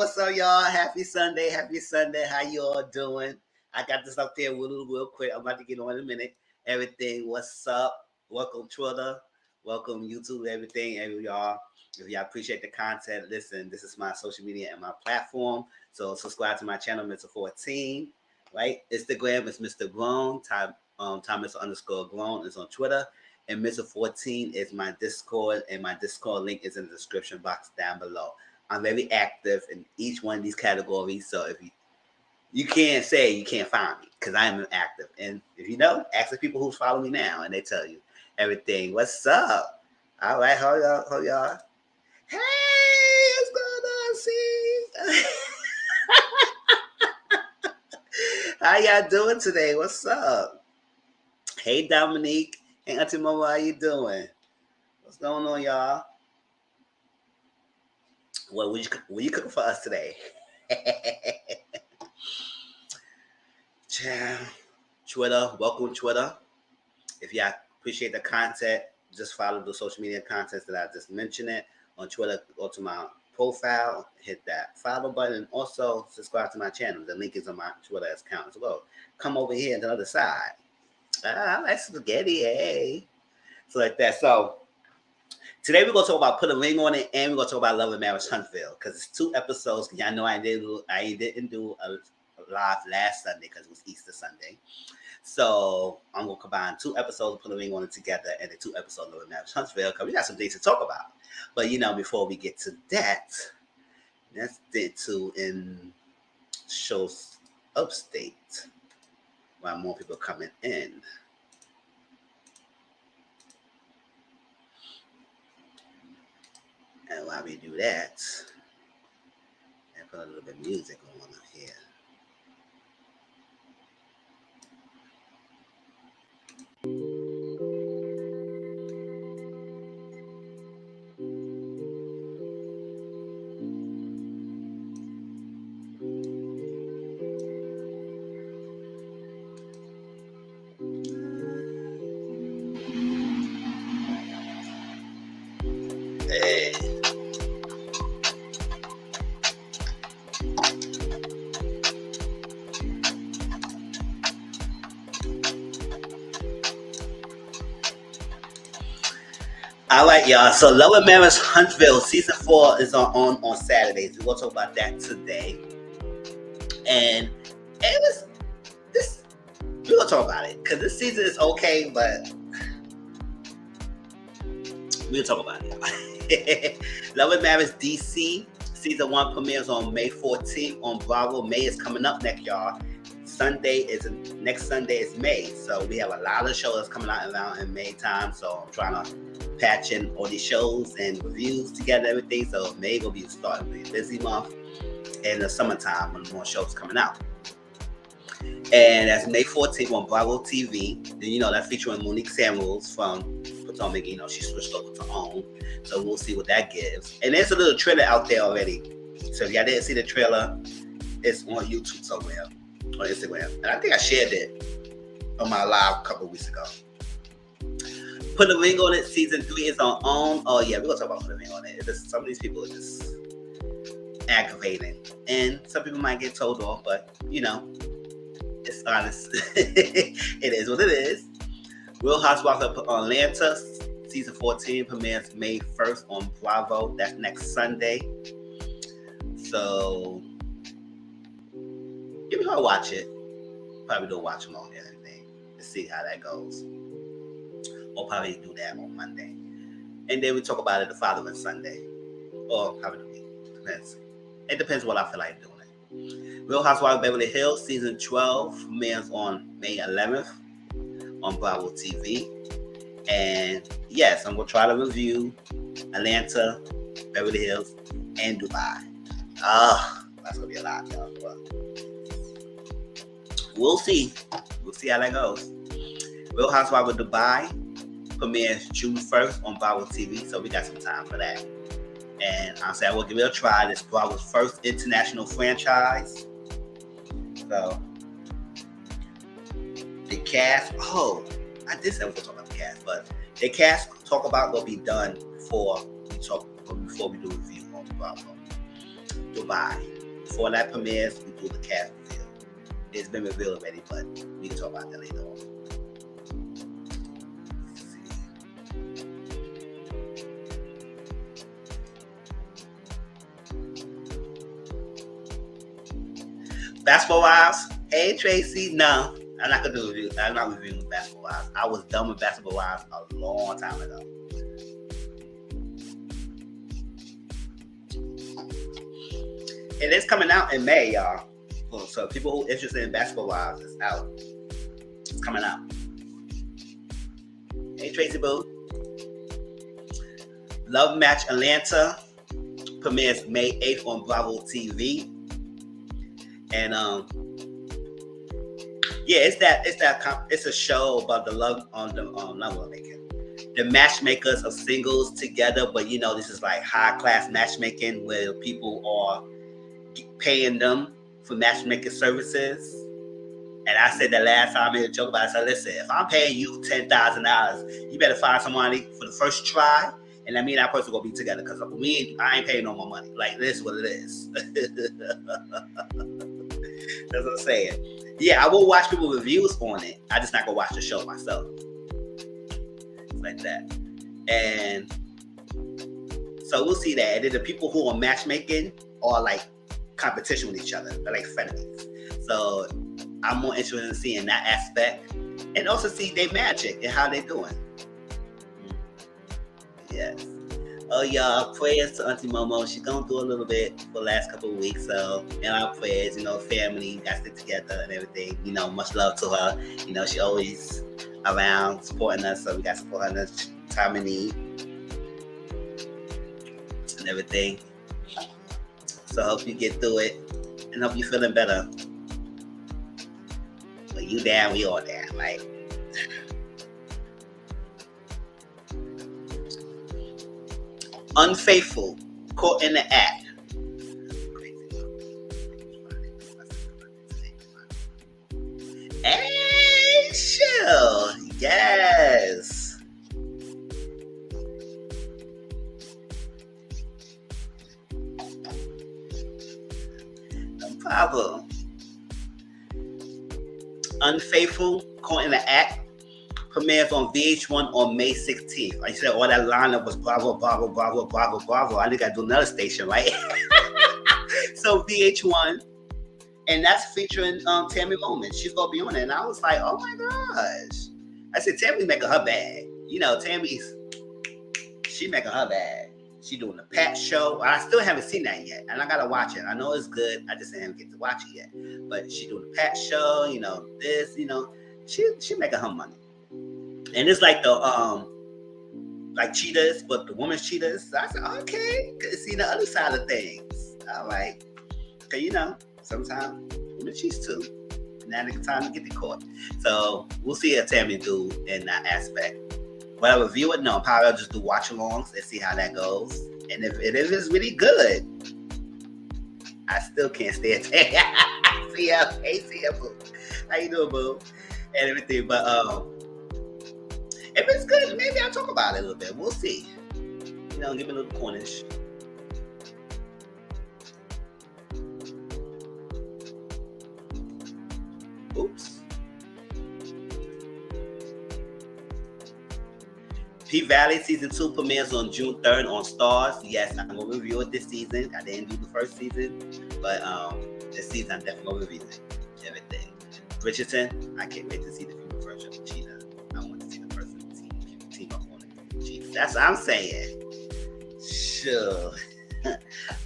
what's up, y'all? Happy Sunday. How you all doing? I got this up there real quick. I'm about to get on in a minute. Everything, what's up? Welcome, Twitter. Welcome, YouTube, everything, y'all. If y'all appreciate the content, listen, this is my social media and my platform. So subscribe to my channel, Mr. 14. Right? Instagram is Mr. Grown. Thomas _ Grown is on Twitter. And Mr. 14 is my Discord, and my Discord link is in the description box down below. I'm very active in each one of these categories, so if you can't say you can't find me, because I am active. And if you know, ask the people who's following me now, and they tell you everything. What's up? All right, how y'all? Hey, what's going on, see? How y'all doing today? What's up? Hey, Dominique. Hey, Auntie Mama, how you doing? What's going on, y'all? What you cooking for us today? Twitter, welcome Twitter. If y'all appreciate the content, just follow the social media content that I just mentioned it on Twitter. Go to my profile, hit that follow button, and also subscribe to my channel. The link is on my Twitter account as well. Come over here on the other side. I like spaghetti, hey. So like that. So today we're gonna talk about Put a Ring on It, and we're gonna talk about Love and Marriage Huntsville, because it's 2 episodes. Y'all know I didn't do a live last Sunday because it was Easter Sunday. So I'm gonna combine 2 episodes of Put a Ring on It together and the 2 episodes of Love and Marriage Huntsville, because we got some things to talk about. But before we get to that, let's get to in shows upstate while more people are coming in. And while we do that, and put a little bit of music on up here. Hey. All right, y'all. So Love and Marriage Huntsville season 4 is on Saturdays. We're gonna talk about that today. And it was this. We're gonna talk about it because this season is okay, but we'll talk about it. Love and Marriage DC season 1 premieres on May 14th on Bravo. May is coming up next, y'all. Next Sunday is May, so we have a lot of shows coming out around in May time. So I'm trying to patch in all these shows and reviews together, everything. So May will be starting to be a busy month, and the summertime when more shows coming out. And that's May 14th on Bravo TV. Then that's featuring Monique Samuels from Potomac. She switched over to OWN, so we'll see what that gives. And there's a little trailer out there already. So if y'all didn't see the trailer, it's on YouTube somewhere, on Instagram, and I think I shared it on my live a couple of weeks ago. Put a Ring on It season 3 is on OWN. Oh yeah, we're gonna talk about Put a Ring on It. Some of these people are just aggravating, and some people might get told off, but it's honest. It is what it is. Real Housewives of Atlanta season 14 premieres May 1st on Bravo. That's next Sunday. So give me a watch it. Probably don't watch them on anything to see how that goes. We'll probably do that on Monday. And then we talk about it the following Sunday. Or probably the week. Depends. It depends what I feel like doing it. Real Housewives of Beverly Hills season 12 premieres on May 11th on Bravo TV. And yes, I'm going to try to review Atlanta, Beverly Hills, and Dubai. That's going to be a lot, y'all. But we'll see. We'll see how that goes. Real Housewives of Dubai premieres June 1st on Bravo TV, so we got some time for that. And I said, we'll give it a try. This is Bravo's first international franchise. So, the cast, I did say we were talking about the cast, but the cast talk about will be done before we do a review on Bravo. Dubai. before that premieres, we do the cast reveal. It's been revealed already, but we can talk about that later on. Basketball Wives. Hey Tracy, no, I'm not gonna do a review. I'm not reviewing Basketball Wives. I was done with Basketball Wives a long time ago. It is coming out in May, y'all. So people who are interested in Basketball Wives, it's out. It's coming out. Hey Tracy Boo. Love Match Atlanta premieres May 8th on Bravo TV. And it's a show about the love on the the matchmakers of singles together, but this is like high class matchmaking where people are paying them for matchmaking services. And I said that last time I made a joke about it. I said, listen, if I'm paying you $10,000, you better find somebody for the first try, and that means that person gonna be together. Because I ain't paying no more money. Like, this is what it is. That's what I'm saying. Yeah, I will watch people reviews on it. I just not gonna watch the show myself. It's like that. And so we'll see that. And then the people who are matchmaking are like competition with each other. They're like frenemies. So I'm more interested in seeing that aspect. And also see their magic and how they're doing. Yes. Oh, y'all, prayers to Auntie Momo. She's going to do a little bit for the last couple of weeks. So, in our prayers, family, got to stick together and everything. Much love to her. She always around supporting us. So, we got to support her time of need and everything. So, I hope you get through it and hope you're feeling better. When you down, we all down. Like, Unfaithful, caught in the act. Hey, chill. Yes. No problem. Unfaithful, caught in the act. Premieres on VH1 on May 16th. Like you said, all that lineup was Bravo, Bravo, Bravo, Bravo, Bravo. I think I do another station, right? So VH1, and that's featuring Tammy Bowman. She's gonna be on it, and I was like, oh my gosh. I said, Tammy making her bag. She making her bag. She doing the Pat show. I still haven't seen that yet, and I gotta watch it. I know it's good. I just didn't get to watch it yet. But she doing the Pat show. She making her money. And it's like the like cheetahs, but the woman's cheetahs. So I said, okay, good to see the other side of things. All right. Okay, sometimes women cheats too. Now it's time to get the court. So we'll see how Tammy do in that aspect. Will I review it? No, probably I'll just do watch alongs and see how that goes. And if it is really good, I still can't stay at Tammy. See ya, boo. How you doing, boo? And everything, but if it's good, maybe I'll talk about it a little bit. We'll see. Give me a little Cornish. Oops. P-Valley Season 2 premieres on June 3rd on Stars. Yes, I'm going to review it this season. I didn't do the first season, but this season I'm definitely going to review it. Everything. Bridgerton, I can't wait to see the female version of Cheetah. I want to see the person team up on it. Cheetah. That's what I'm saying. Sure.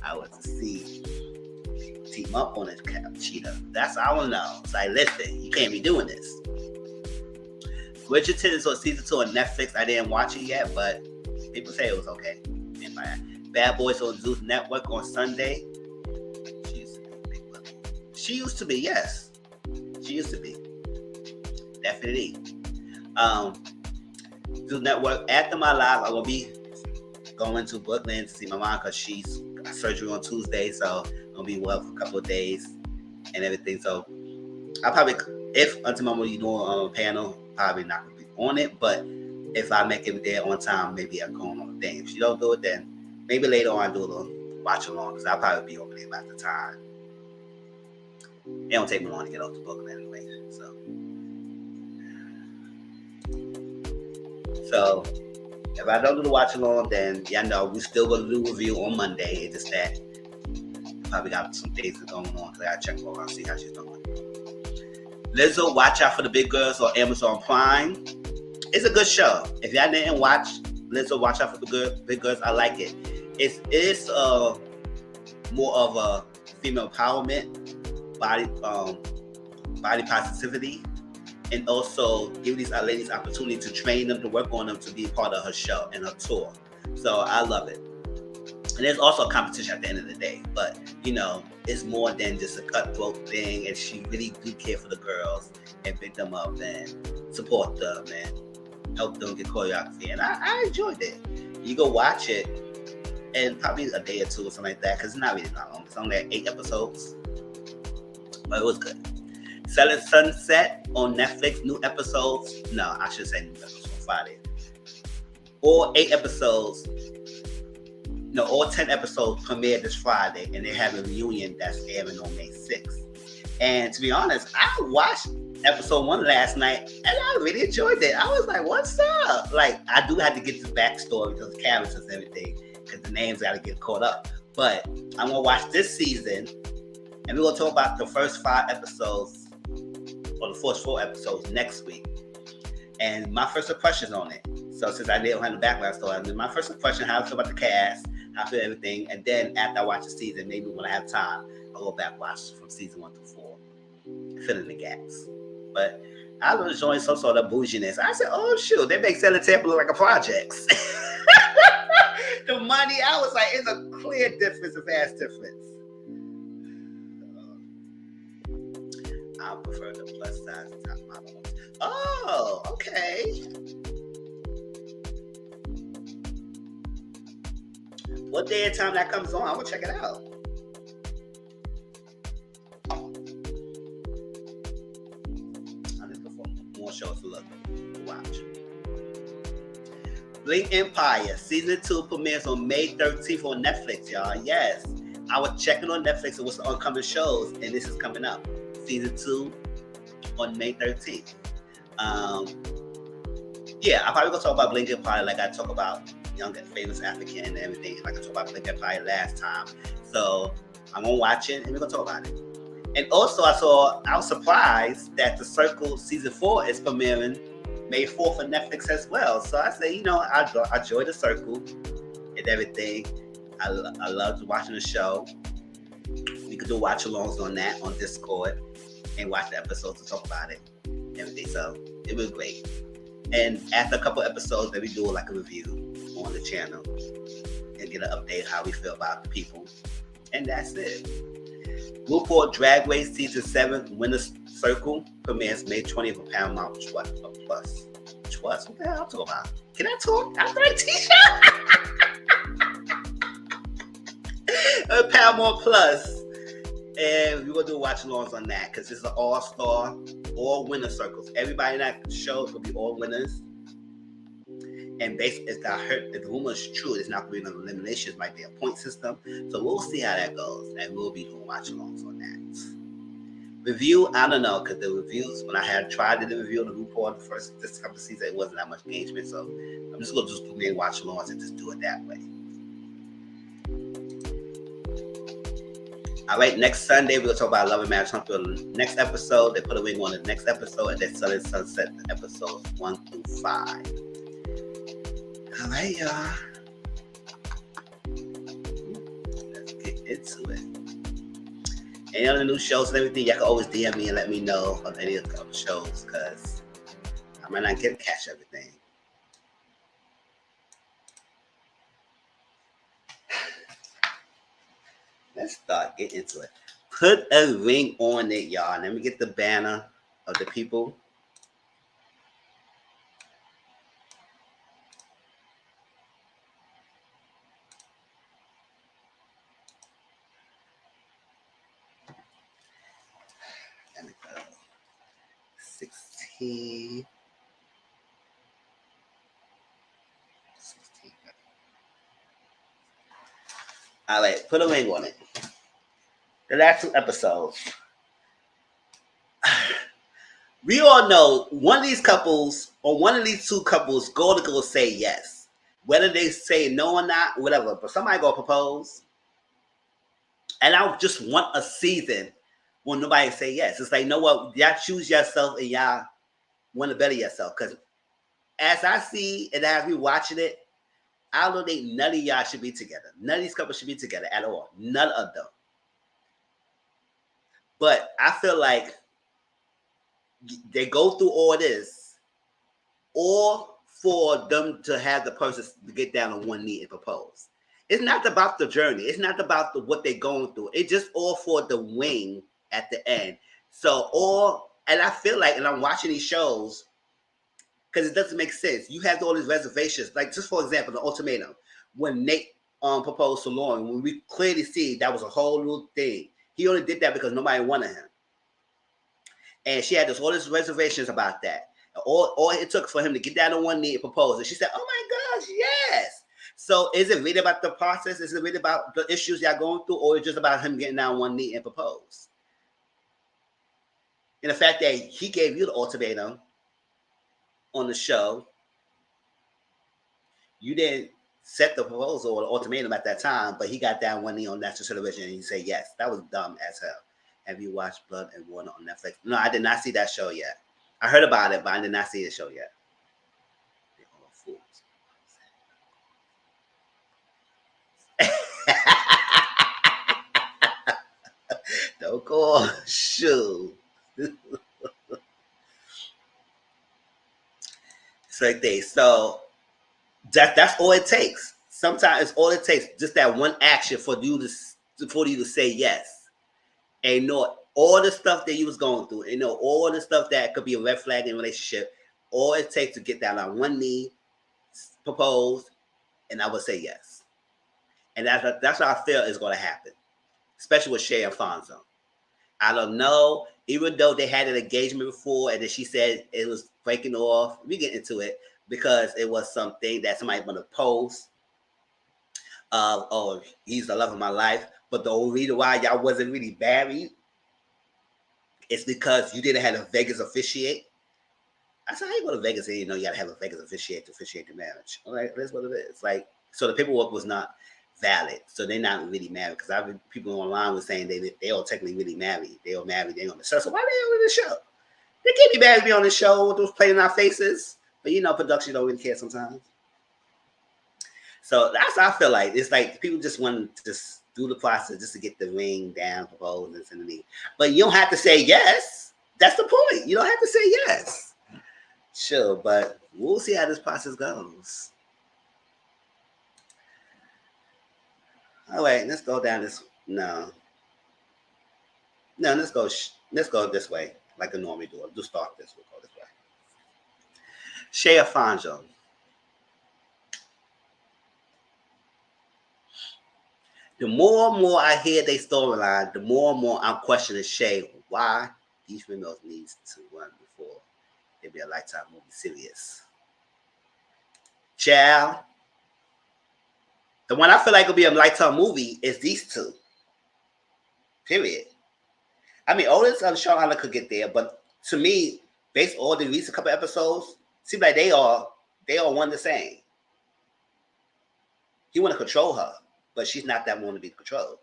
I want to see team up on it, Cheetah. That's what I want to know. It's like, listen, you can't be doing this. Bridgerton is on season 2 on Netflix. I didn't watch it yet, but people say it was okay. Bad Boys on Zeus Network on Sunday. She used to be, yes. She used to be. Definitely. Zeus Network. After my live, I'm going to be going to Brooklyn to see my mom because she's got surgery on Tuesday. So I'm going to be well for a couple of days and everything. So I'll probably, if until Mama you doing a panel, probably not going to be on it. But if I make it there on time, maybe I'm going on the thing. If she don't do it, then maybe later on I'll do a little watch along because I'll probably be over there about the time It don't take me long to get off the book anyway. So if I don't do the watch along, then y'all know we still gonna do a review on Monday. It's just that probably got some things going on because I gotta check her out, see how she's doing. Mizzle, Watch Out for the Big Girls on Amazon Prime. It's a good show. If y'all didn't watch Mizzle, Watch Out for the Big Girls, I like it. It's more of a female empowerment, body positivity, and also give these ladies opportunity to train them, to work on them, to be part of her show and her tour. So I love it. And there's also a competition at the end of the day, but it's more than just a cutthroat thing, and she really do care for the girls and pick them up and support them and help them get choreography. And I enjoyed it. You go watch it in probably a day or two or something like that, because it's not really that long. It's only like 8 episodes, but it was good. Selling Sunset on Netflix, new episodes. No, I should say new episodes on Friday. All 8 episodes. No, all 10 episodes premiered this Friday, and they have a reunion that's airing on May 6th. And to be honest, I watched episode 1 last night, and I really enjoyed it. I was like, what's up? Like, I do have to get the backstory, those characters and everything, because the names got to get caught up. But I'm going to watch this season, and we're going to talk about the first 5 episodes, or the first 4 episodes next week. And my first impressions on it. So since I didn't have the background story, my first impression, how I feel about the cast, how I feel everything. And then after I watch the season, maybe when I have time, I'll go back and watch from season 1 through 4, fill in the gaps. But I was enjoying some sort of bouginess. I said, oh shoot, they make Selling Tampa look like a project. The money, I was like, it's a clear difference, a vast difference. I prefer the plus size top model. Oh, okay. What day and time that comes on? I'm gonna check it out. I'm just looking for more shows to look to watch. Bling Empire season 2 premieres on May 13th on Netflix, y'all. Yes, I was checking on Netflix and what's the upcoming shows, and this is coming up. Season 2 on May 13th. Yeah, I'm probably gonna talk about Bling Empire like I talk about Young and Famous African and everything. Like I talked about Bling Empire last time. So I'm gonna watch it and we're gonna talk about it. And also I was surprised that The Circle season 4 is premiering May 4th on Netflix as well. So I say, I enjoy The Circle and everything. I love watching the show. We could do watch-alongs on that on Discord and watch the episodes and talk about it and everything. So it was great. And after a couple episodes, then we do like a review on the channel and get an update how we feel about the people. And that's it. RuPaul Drag Race Season 7 Winner's Circle premieres May 20th on Paramount Plus. What the hell I'm talking about? Can I talk? After a t-shirt? Paramount Plus. And we're going to do watch-alongs on that because it's an all-star, all winner circles. Everybody in that show is going to be all winners. And basically, if the rumor is true, it's not going to be an elimination. It might be a point system. So we'll see how that goes. And we'll be doing watch-alongs on that. Review, I don't know, because the reviews, when I had tried to do the review of the RuPaul this couple of seasons, it wasn't that much engagement. So I'm just going to just put me in watch-alongs and just do it that way. All right, next Sunday, we're going to talk about Love and Marriage Huntsville. Next episode, they put a wing on the next episode, and then Selling Sunset episodes 1 through 5. All right, y'all. Let's get into it. Any other new shows and everything, y'all can always DM me and let me know of any of the other shows, because I might not get to catch everything. Let's start getting into it. Put a ring on it, y'all. Let me get the banner of the people. Let me go. 16. All right, put a ring on it. The last 2 episodes. We all know one of these couples or one of these two couples go say yes. Whether they say no or not, whatever. But somebody go propose. And I just want a season when nobody say yes. It's like, you know what? Y'all choose yourself and y'all want to better yourself. Because as I see and as we watching it, I don't think none of y'all should be together. None of these couples should be together at all. None of them. But I feel like they go through all this, or for them to have the person to get down on one knee and propose. It's not about the journey. It's not about what they're going through. It's just all for the wing at the end. So and I feel like, and I'm watching these shows because it doesn't make sense. You have all these reservations, like just for example, the ultimatum when Nate proposed to Lauren, when we clearly see that was a whole new thing. He only did that because nobody wanted him, and she had all these reservations about that. All it took for him to get down on one knee and propose, and she said, "Oh my gosh, yes." So is it really about the process? Is it really about the issues y'all going through, or is it just about him getting down on one knee and propose? And the fact that he gave you the ultimatum on the show, you didn't set the proposal or the ultimatum at that time, but he got down one knee on National Television and he said yes. That was dumb as hell. Have you watched Blood and Water on Netflix? No, I did not see that show yet. I heard about it, but I did not see the show yet. They're all fools. Don't call shoe. It's like they so that's all it takes. Sometimes it's all it takes, just that one action for you to say yes. And know all the stuff that you was going through, and know all the stuff that could be a red flag in a relationship. All it takes to get down on one knee, propose, and I would say yes. And that's what I feel is going to happen, especially with Shay and Fonzo. I don't know. Even though they had an engagement before, and then she said it was breaking off. We get into it because it was something that somebody want to post. Oh, he's the love of my life. But the only reason why y'all wasn't really married is because you didn't have a Vegas officiate. I said, how you go to Vegas and you know you got to have a Vegas officiate to officiate the marriage? All right, that's what it is. Like, so the paperwork was not valid. So they're not really married. Because I've been people online were saying they are technically really married. They are married. They're on the show. So why are they on the show? They can't be married to be on the show with those playing in our faces. But you know, production don't really care sometimes. So that's how I feel like. It's like people just want to just do the process just to get the ring down, propose, and send me. But you don't have to say yes. That's the point. You don't have to say yes. Sure, but we'll see how this process goes. All right, let's go down this. No, let's go. Let's go this way, like a normally do. Just start this. We'll go this way. Shay Afonso. The more and more I hear their storyline, the more and more I'm questioning Shay why these females needs to run before they be a Lifetime movie series. Child, the one I feel like will be a Lifetime movie is these two. Period. I mean, Otis and Charlotte could get there, but to me, based on the recent couple episodes, seems like they are one the same. He want to control her, but she's not that one to be controlled.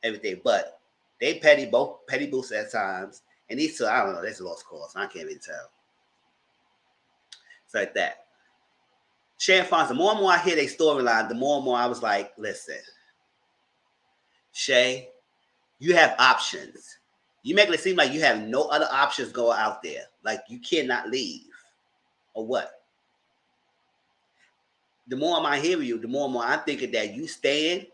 Everything, but they both petty boosts at times, and these two, I don't know, that's a lost cause. I can't really tell. It's like that. Shay and Fonz, the more and more I hear their storyline, the more and more I was like, listen, Shay, you have options. You make it seem like you have no other options going out there. Like you cannot leave. Or what? The more I hear you, the more and more I'm thinking that you staying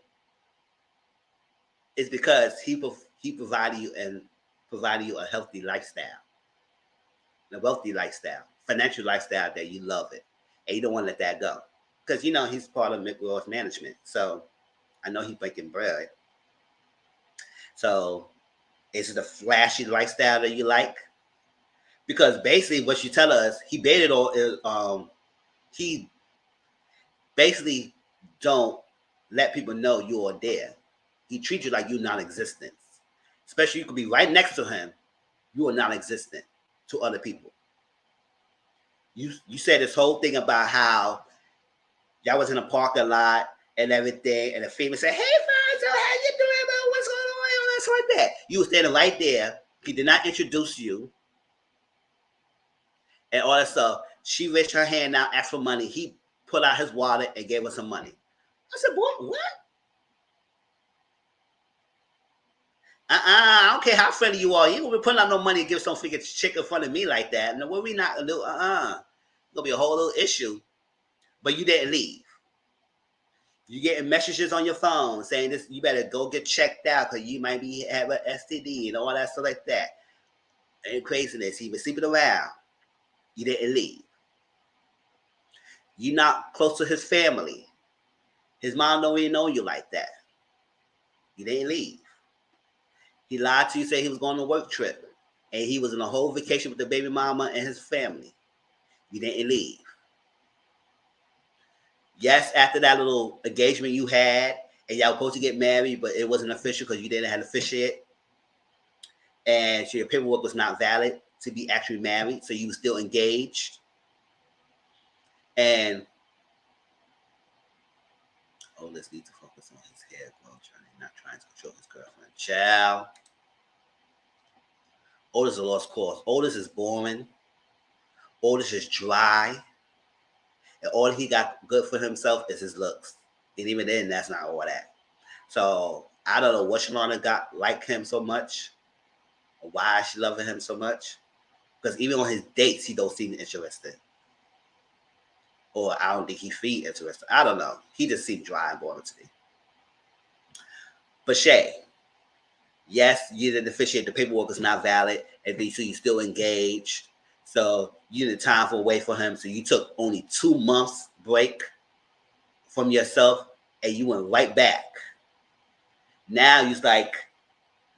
is because he provided you a healthy lifestyle, a wealthy lifestyle, financial lifestyle that you love it, and you don't want to let that go because you know he's part of Mick Ross management. So I know he's making bread. So is it a flashy lifestyle that you like? Because basically, what you tell us, he baited all. He basically don't let people know you are there. He treats you like you're non-existent. Especially you could be right next to him. You are non-existent to other people. You said this whole thing about how y'all was in a parking lot and everything, and the female said, "Hey, Fonzo, how you doing, man? What's going on?" That's like that. You was standing right there. He did not introduce you, and all that stuff. She reached her hand out, asked for money. He pulled out his wallet and gave her some money. I said, "Boy, what? I don't care how friendly you are. You ain't gonna be putting out no money to give some freaking chick in front of me like that. No, what we not gonna do? It's gonna be a whole little issue." But you didn't leave. You getting messages on your phone saying this, you better go get checked out because you might be have an STD and all that stuff like that. And craziness. He was sleeping around. You didn't leave. You're not close to his family. His mom don't even know you like that. You didn't leave. He lied to you, said he was going on a work trip. And he was on a whole vacation with the baby mama and his family. You didn't leave. Yes, after that little engagement you had, and y'all were supposed to get married, but it wasn't official because you didn't have to officiate. And so your paperwork was not valid to be actually married, so you were still engaged. And Otis needs to focus on his hair growth, not trying to control his girlfriend. Child. Otis is a lost cause. Otis is boring. Otis is dry. And all he got good for himself is his looks. And even then, that's not all that. So I don't know what Shalana got like him so much, or why she loving him so much. Because even on his dates, he don't seem interested. Or I don't think he feel interested. I don't know. He just seemed dry and boring to me. But Shay, yes, you didn't officiate. The paperwork is not valid, and so you still engaged. So you didn't time for away for him. So you took only 2 months break from yourself, and you went right back. Now you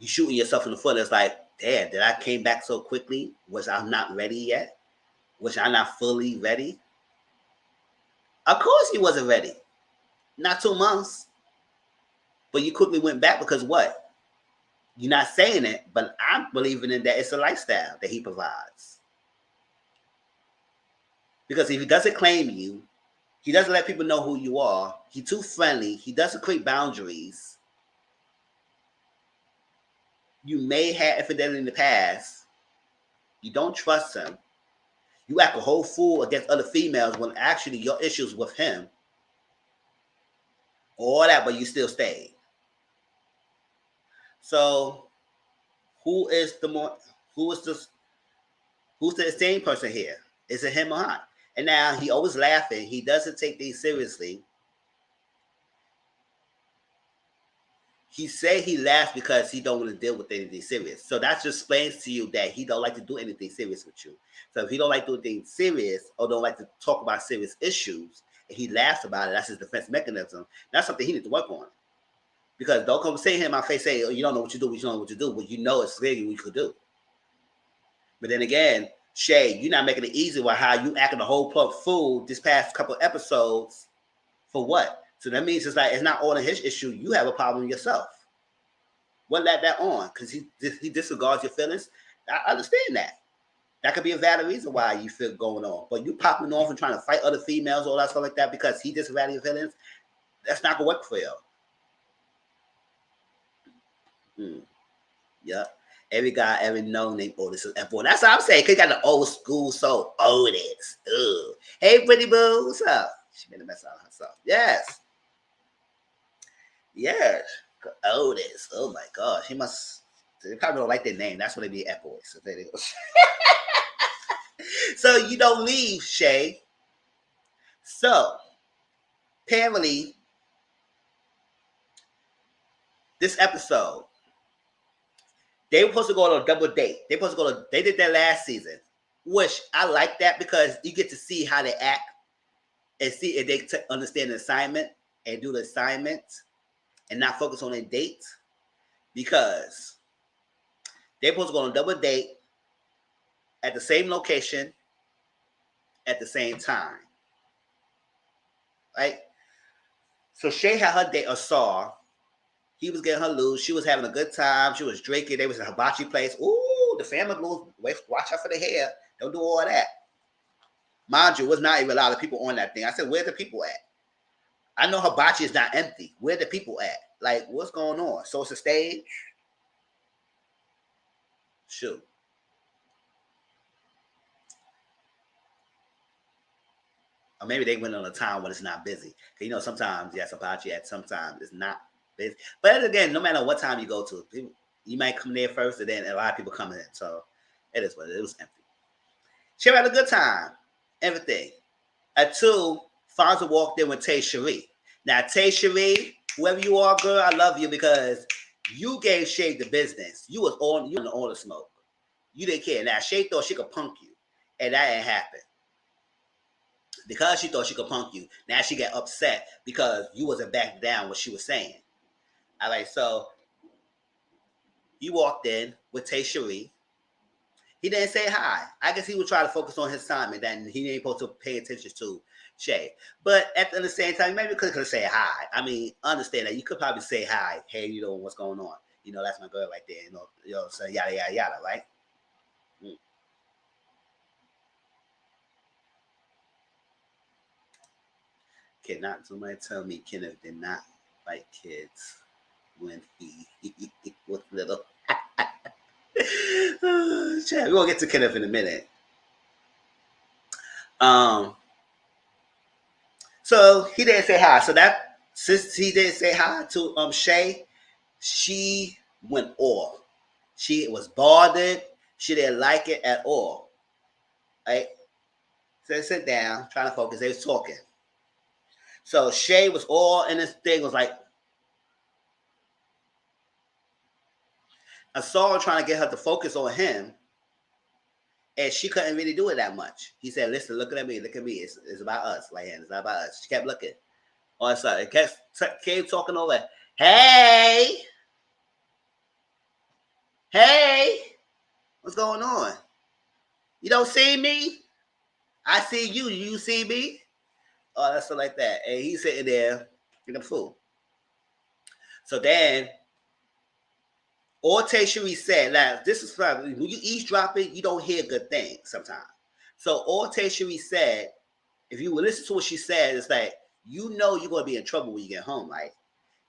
shooting yourself in the foot. It's like, damn, did I came back so quickly? Was I not ready yet? Was I not fully ready? Of course he wasn't ready. Not 2 months. But you quickly went back because what? You're not saying it, but I'm believing in that it's a lifestyle that he provides. Because if he doesn't claim you, he doesn't let people know who you are, he's too friendly, he doesn't create boundaries. You may have infidelity in the past. You don't trust him. You act a whole fool against other females when actually your issues with him. All that, but you still stay. So who's the same person here? Is it him or not? And now he always laughing. He doesn't take things seriously. He say he laughs because he don't want to deal with anything serious. So that just explains to you that he don't like to do anything serious with you. So if he don't like doing things serious or don't like to talk about serious issues, and he laughs about it, that's his defense mechanism. That's something he needs to work on. Because don't come say him in my face, say, "Oh, you don't know what you do, but you don't know what you do." But you know it's clearly what you could do. But then again, Shay, you're not making it easy with how you acting a whole plump fool this past couple episodes. For what? So that means it's like it's not all in his issue. You have a problem yourself. What let that on? Because he disregards your feelings. I understand that. That could be a valid reason why you feel going on. But you popping off and trying to fight other females, all that stuff like that, because he disregards your feelings, that's not gonna work for you. Yep. Every guy ever known named Otis is F1. That's what I'm saying. Cause he got the old school soul. Otis. Ugh. Hey, pretty boo. What's up? She made a mess out of herself. Yes. Yes. Otis. Oh my gosh. They probably don't like their name. That's what they be F-boys. So there they go. So you don't leave, Shay. So apparently, this episode, they were supposed to go on a double date. They did that last season, which I like that because you get to see how they act and see if they understand the assignment and do the assignment and not focus on their date, because they're supposed to go on a double date at the same location at the same time. Right? So Shay had her date, Asar. He was getting her loose. She was having a good time. She was drinking. They was in a hibachi place. Ooh, the family blues. Watch out for the hair. Don't do all that. Mind you, it was not even a lot of people on that thing. I said, where the people at? I know hibachi is not empty. Where the people at? Like, what's going on? So it's a stage? Shoot. Or maybe they went on a time when it's not busy. You know, sometimes, yes, hibachi at sometimes it's not busy. But again, no matter what time you go to, people, you might come there first, and then a lot of people come in. So it is what it was empty. She had a good time. Everything. At 2, Fonzo walked in with Tay Cherie. Now, Tay Cherie, whoever you are, girl, I love you because you gave Shay the business. You was on the smoke. You didn't care. Now, Shay thought she could punk you, and that ain't happen. Because she thought she could punk you, now she got upset because you wasn't backing down what she was saying. All right, so he walked in with Tay Cherie. He didn't say hi. I guess he was trying to focus on his assignment and he ain't supposed to pay attention to Shay. But at the same time, maybe you could say hi. I mean, understand that you could probably say hi. Hey, you know what's going on? You know, that's my girl right there. You know, so yada yada yada, right? Cannot somebody tell me Kenneth did not like kids when he was little. Oh, we're gonna get to Kenneth in a minute. So he didn't say hi. So that since he didn't say hi to Shay, she went off. She was bothered. She didn't like it at all. Right? So they sit down, trying to focus. They was talking. So Shay was all in this thing, was like, I saw her trying to get her to focus on him, and she couldn't really do it that much. He said, listen, look at me. It's about us. Like, it's not about us. She kept looking. All of a sudden, it kept talking over. Hey, what's going on? You don't see me? I see you. You see me? Oh, that's something like that. And he's sitting there looking fool. So then, all Tay Cherie said, now this is probably, when you eavesdropping, you don't hear good things sometimes. So all Tay Cherie said, if you listen to what she said, it's like, you know you're going to be in trouble when you get home, right?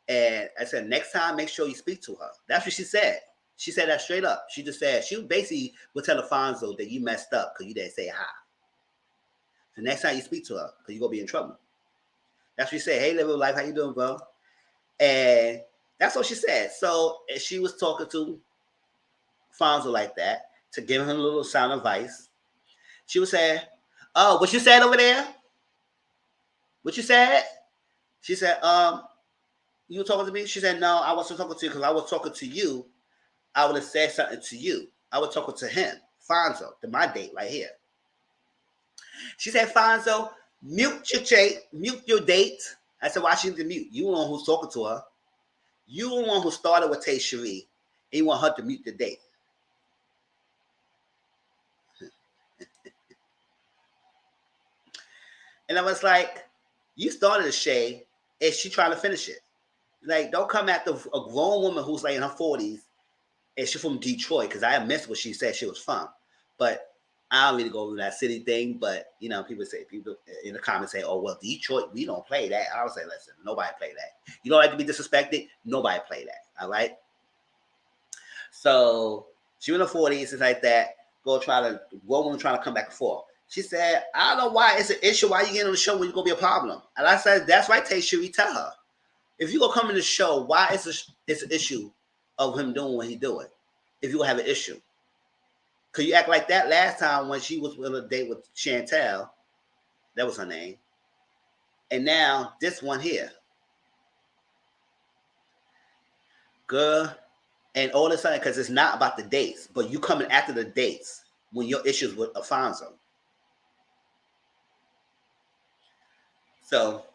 And I said, next time, make sure you speak to her. That's what she said. She said that straight up. She just said, she basically would tell Alfonso that you messed up because you didn't say hi. The next time you speak to her, because you're going to be in trouble. That's what she said. Hey, little life, how you doing, bro? And that's what she said. So she was talking to Fonzo like that to give him a little sound advice. She was saying, oh, what you said over there? What you said? She said, you were talking to me? She said, no, I wasn't talking to you because I was talking to you. I would have said something to you. I was talking to him, Fonzo, to my date right here. She said, Fonzo, mute your date. I said, why she need to mute? You the one who's talking to her. You the one who started with Tay Cherie, and you want her to mute the date. And I was like, you started a Shay, and she trying to finish it. Like, don't come after a grown woman who's like in her 40s, and she's from Detroit, because I missed what she said she was from. But I don't really go over that city thing, but, you know, people in the comments say, oh, well, Detroit, we don't play that. I would say, listen, nobody play that. You don't like to be disrespected? Nobody play that, all right? So she was in her 40s, things like that. Woman trying to come back and forth. She said, I don't know why it's an issue. Why you getting on the show when you're going to be a problem? And I said, that's right, Tay Cherie, tell her. If you're going to come in the show, why it's an issue of him doing what he's doing? If you have an issue. Because you act like that last time when she was on a date with Chantel. That was her name. And now this one here. Girl. And all of a sudden, because it's not about the dates, but you coming after the dates when your issues with Alfonso. So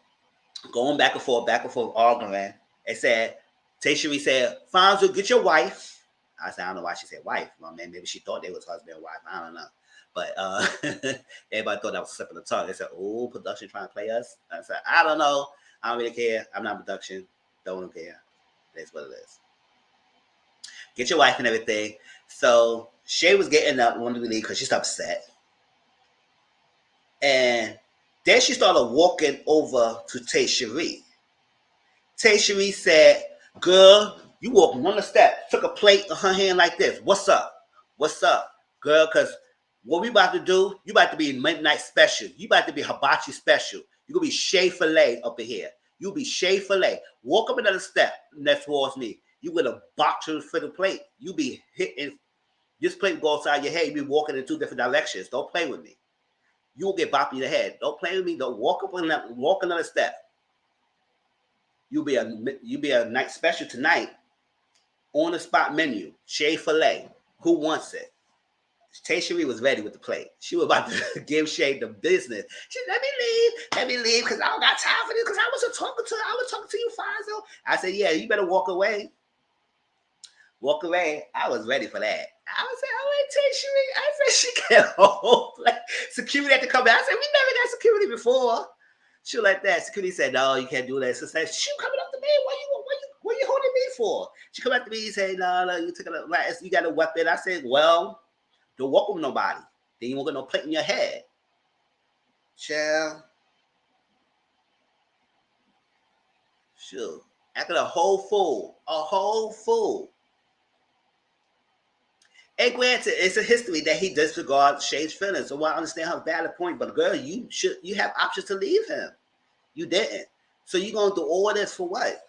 going back and forth, arguing. It said, Tay Cherie said, Fonzo, get your wife. I said, I don't know why she said wife. Well, man, maybe she thought they was husband and wife. I don't know. But everybody thought that was a slip of the tongue. They said, oh, production trying to play us. I said, I don't know. I don't really care. I'm not production. Don't care. That's what it is. Get your wife and everything. So Shay was getting up, wanted to leave because she's upset. And then she started walking over to Tay Cherie. Tay Cherie said, girl, you walked one step, took a plate in her hand like this. What's up? What's up, girl? Because what we about to do, you about to be midnight special. You about to be hibachi special. You going to be Shay Filet up in here. You'll be Shay Filet. Walk up another step next towards me. You with a box for the plate. You be hitting. This plate go outside your head. You be walking in two different directions. Don't play with me. You will get bopped in the head. Don't play with me. Don't walk another step. You'll be a night special tonight. On the spot menu. Shay Filet. Who wants it? Tay Cherie was ready with the plate. She was about to give Shay the business. She said, let me leave, because I don't got time for this, because I was talking to you, Fonzo. I said, yeah, you better walk away. Walk away. I was ready for that. I was like, all right, Tay Cherie. I said, she can't hold. Like, security had to come back. I said, we never got security before. She was like that. Security said, no, you can't do that. So I said, she coming up to me. What you holding me for? She come up to me and say, no, you got a weapon. I said, well, don't walk with nobody. Then you won't get no plate in your head. Child. Sure. Acting a whole fool. And granted, it's a history that he disregards Shay's feelings. So I understand her valid point. But girl, you have options to leave him. You didn't. So you gonna do all this for what?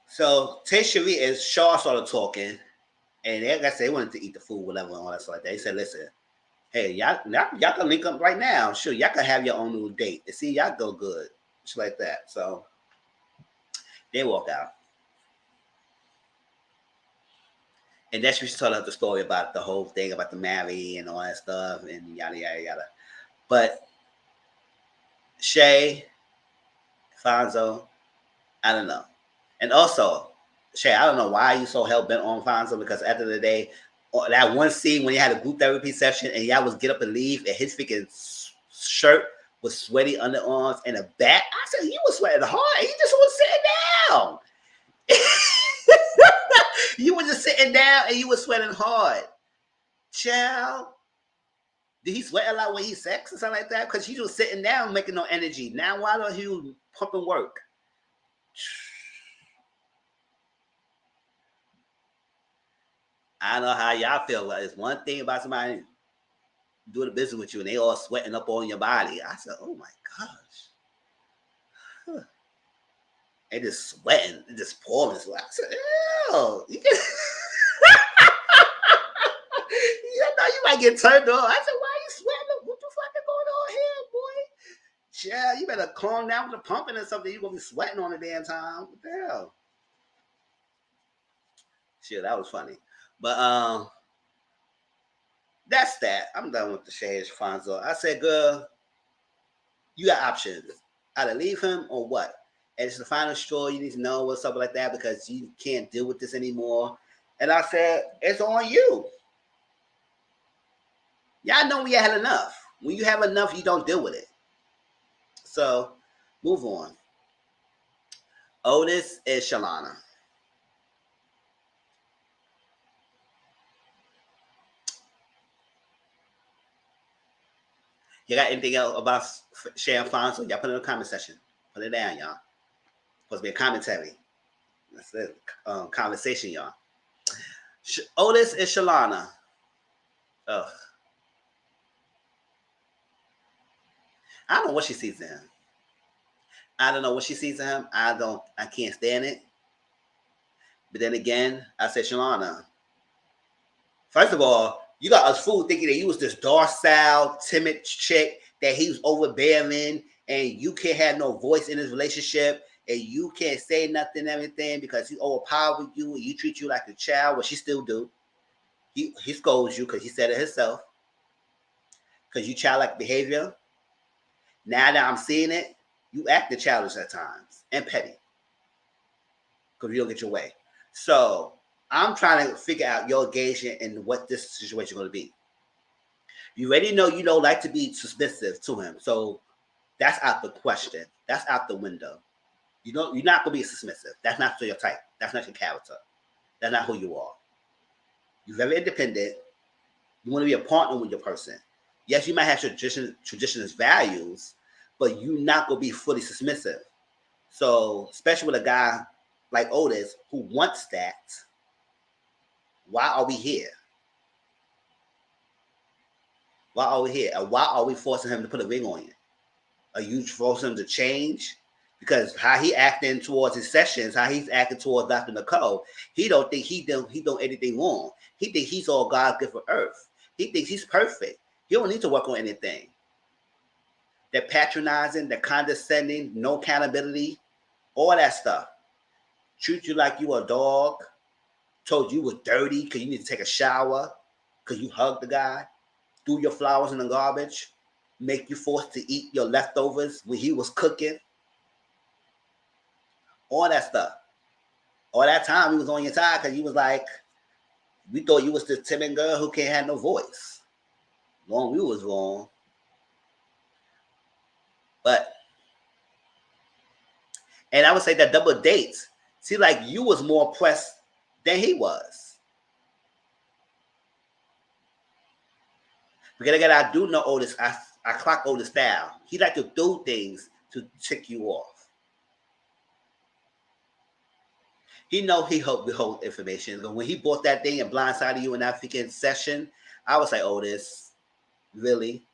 So Tay Cherie and Shaw started talking. And like I said, they wanted to eat the food, whatever, and all that stuff like that. They said, listen, hey, y'all can link up right now. Sure, y'all can have your own little date. And see, y'all go good. Just like that. So they walk out. And then she told us the story about the whole thing about the marry and all that stuff and yada, yada, yada. But Shay, Fonzo, I don't know. And also, Shay, I don't know why you so hell-bent on Fonzo, because at the end of the day, that one scene when you had a group therapy session and y'all was get up and leave and his freaking shirt was sweaty underarms and a back. I said, you was sweating hard. He just was sitting down. You were just sitting down and you were sweating hard. Child. Did he sweat a lot when he sex or something like that? Because he was sitting down making no energy. Now why don't he pump and work? I don't know how y'all feel. Like, it's one thing about somebody doing the business with you and they all sweating up on your body. I said, oh my gosh. Huh. They just sweating, they just pouring sweat. I said, ew. You know you might get turned on. I said, why are you sweating? What the fuck is going on here, boy? Yeah, you better calm down with the pumping or something. You're gonna be sweating on the damn time. What the hell? Shit, that was funny. But that's that. I'm done with the shade, Fonzo. I said, girl, you got options. Either leave him or what? And it's the final straw. You need to know what's up like that because you can't deal with this anymore. And I said, it's on you. Y'all know we had enough. When you have enough, you don't deal with it. So, move on. Otis and Shalana. You got anything else about Shay and Fonzo? Y'all put it in the comment section. Put it down, y'all. Supposed to be a commentary. That's it. Conversation, y'all. Otis and Shalana. Ugh. I don't know what she sees in him. I don't know what she sees in him. I can't stand it. But then again, I said, Shalana, first of all, you got us fool thinking that you was this docile, timid chick, that he was overbearing, and you can't have no voice in his relationship, and you can't say nothing and everything because he overpowered you and you treat you like a child, which he still do. He scolds you because he said it himself. Because you childlike behavior. Now that I'm seeing it, you act childish at times and petty. Because you don't get your way. So I'm trying to figure out your engagement and what this situation is going to be. You already know you don't like to be submissive to him. So that's out the question. That's out the window. You know, you're not going to be submissive. That's not your type. That's not your character. That's not who you are. You're very independent. You want to be a partner with your person. Yes, you might have traditionalist values, but you're not going to be fully submissive. So, especially with a guy like Otis who wants that, why are we here? Why are we here? And why are we forcing him to put a ring on you? Are you forcing him to change? Because how he acting towards his sessions, how he's acting towards Dr. Nicole, he don't think he done anything wrong. He thinks he's all God's gift for earth. He thinks he's perfect. He don't need to work on anything. That patronizing, that condescending, no accountability, all that stuff. Treat you like you a dog. Told you were dirty because you need to take a shower because you hugged the guy. Threw your flowers in the garbage. Make you forced to eat your leftovers when he was cooking. All that stuff. All that time he was on your side because you was like, we thought you was the timid girl who can't have no voice. Long we was wrong. But, and I would say that double dates, see, like you was more pressed than he was. Because again, I do know Otis, I clock Otis style. He like to do things to tick you off. He know he withhold information. But when he bought that thing and blindsided you in that freaking session, I was like, Otis, really?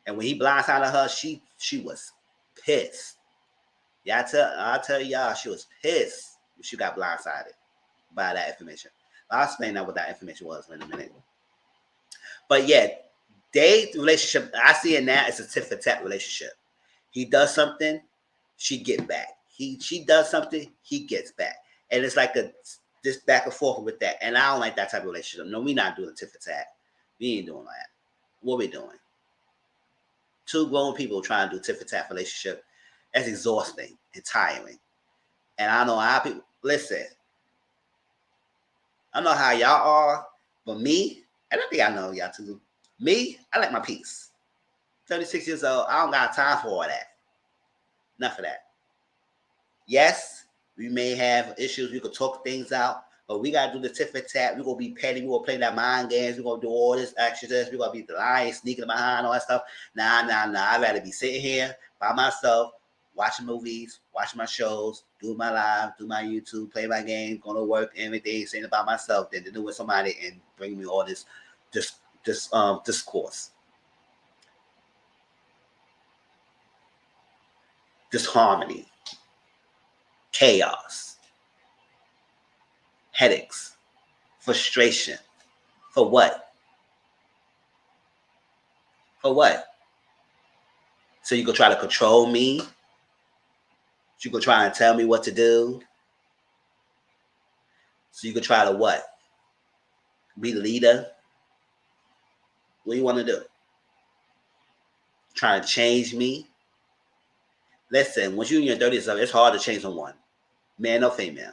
And when he blindsided her, she was pissed. Yeah, I tell y'all, she was pissed when she got blindsided by that information. I'll explain that what that information was in a minute. But yeah, they relationship, I see it now as a tit for tat relationship. He does something, she get back. She does something, he gets back. And it's like this back and forth with that. And I don't like that type of relationship. No, we not doing tit for tat. We ain't doing that. What we doing? Two grown people trying to do tit for tat relationship. That's exhausting and tiring. And I know how people, listen, I don't know how y'all are, but me, and I think I know y'all too. Me, I like my peace. 36 years old, I don't got time for all that. Enough of that. Yes, we may have issues. We could talk things out, but we got to do the tit for tat. We're going to be petty. We're going to play that mind games. We're going to do all this action. We're going to be the lying, sneaking behind, all that stuff. Nah. I'd rather be sitting here by myself, watching movies, watching my shows, doing my live, do my YouTube, play my game, going to work, everything, saying about myself, than to do with somebody and bring me all this discourse. Disharmony. Chaos, headaches, frustration. For what? For what? So you could try to control me? You could try and tell me what to do? So you could try to what? Be the leader? What do you want to do? Trying to change me? Listen, once you're in your 30s, it's hard to change someone. Man or female.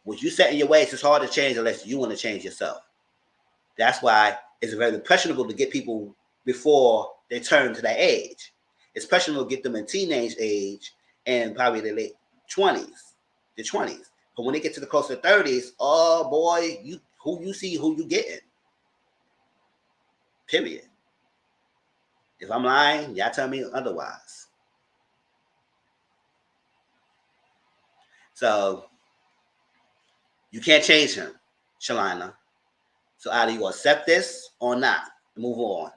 When you set in your ways, it's hard to change unless you want to change yourself. That's why it's very impressionable to get people before they turn to that age. It's impressionable to get them in teenage age and probably the late 20s. But when they get to the closer 30s, oh boy, who you getting. Period. If I'm lying, y'all tell me otherwise. So you can't change him, Shalina. So either you accept this or not, and move on.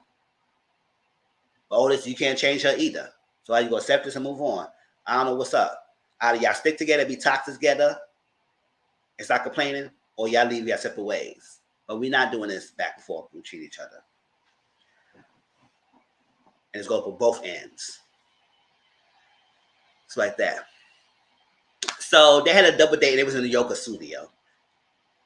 But Otis, you can't change her either. So either you accept this and move on. I don't know what's up. Either y'all stick together, be toxic together, and start complaining, or y'all leave your separate ways. But we're not doing this back and forth. We treat each other. And it's going for both ends. It's like that. So they had a double date. It was in the yoga studio.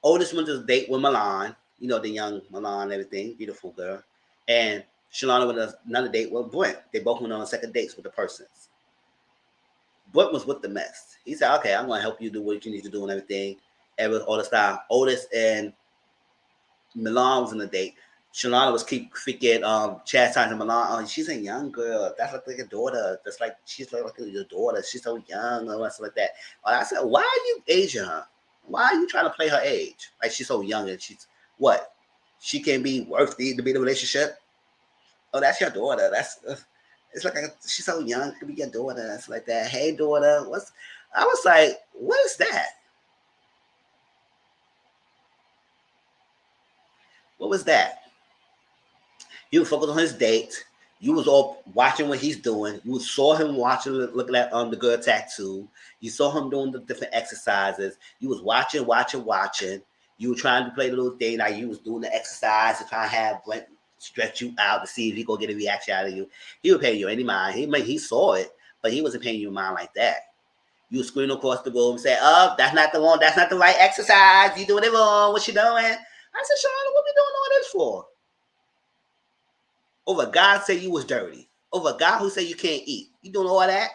Otis went to the date with Milan, the young Milan and everything, beautiful girl. And Shalana went another date with Brent. They both went on second dates with the persons. Brent was with the mess. He said, okay, I'm going to help you do what you need to do and everything. All the style. Otis and Milan was on the date. Shalana was keep freaking chastising Milan. Oh, she's a young girl. That's like a daughter. That's like she's like your daughter. She's so young or something like that. I said, why are you Asian her? Why are you trying to play her age? Like she's so young and she's what? She can be worthy to be in a relationship. Oh, that's your daughter. That's it's like she's so young. It could be your daughter. That's like that. Hey, daughter. What's? I was like, what is that? What was that? He was focused on his date. You was all watching what he's doing. You saw him watching, looking at the girl tattoo. You saw him doing the different exercises. You was watching. You were trying to play the little thing. Like you was doing the exercise and trying to have Brent stretch you out to see if he gonna get a reaction out of you. He would pay you any mind. He saw it, but he wasn't paying you mind like that. You would scream across the room and say, "Oh, that's not the one. That's not the right exercise. You doing it wrong. What you doing?" I said, "Charlotte, what we doing all this for?" Over a guy say you was dirty. Over a guy who say you can't eat. You doing all that?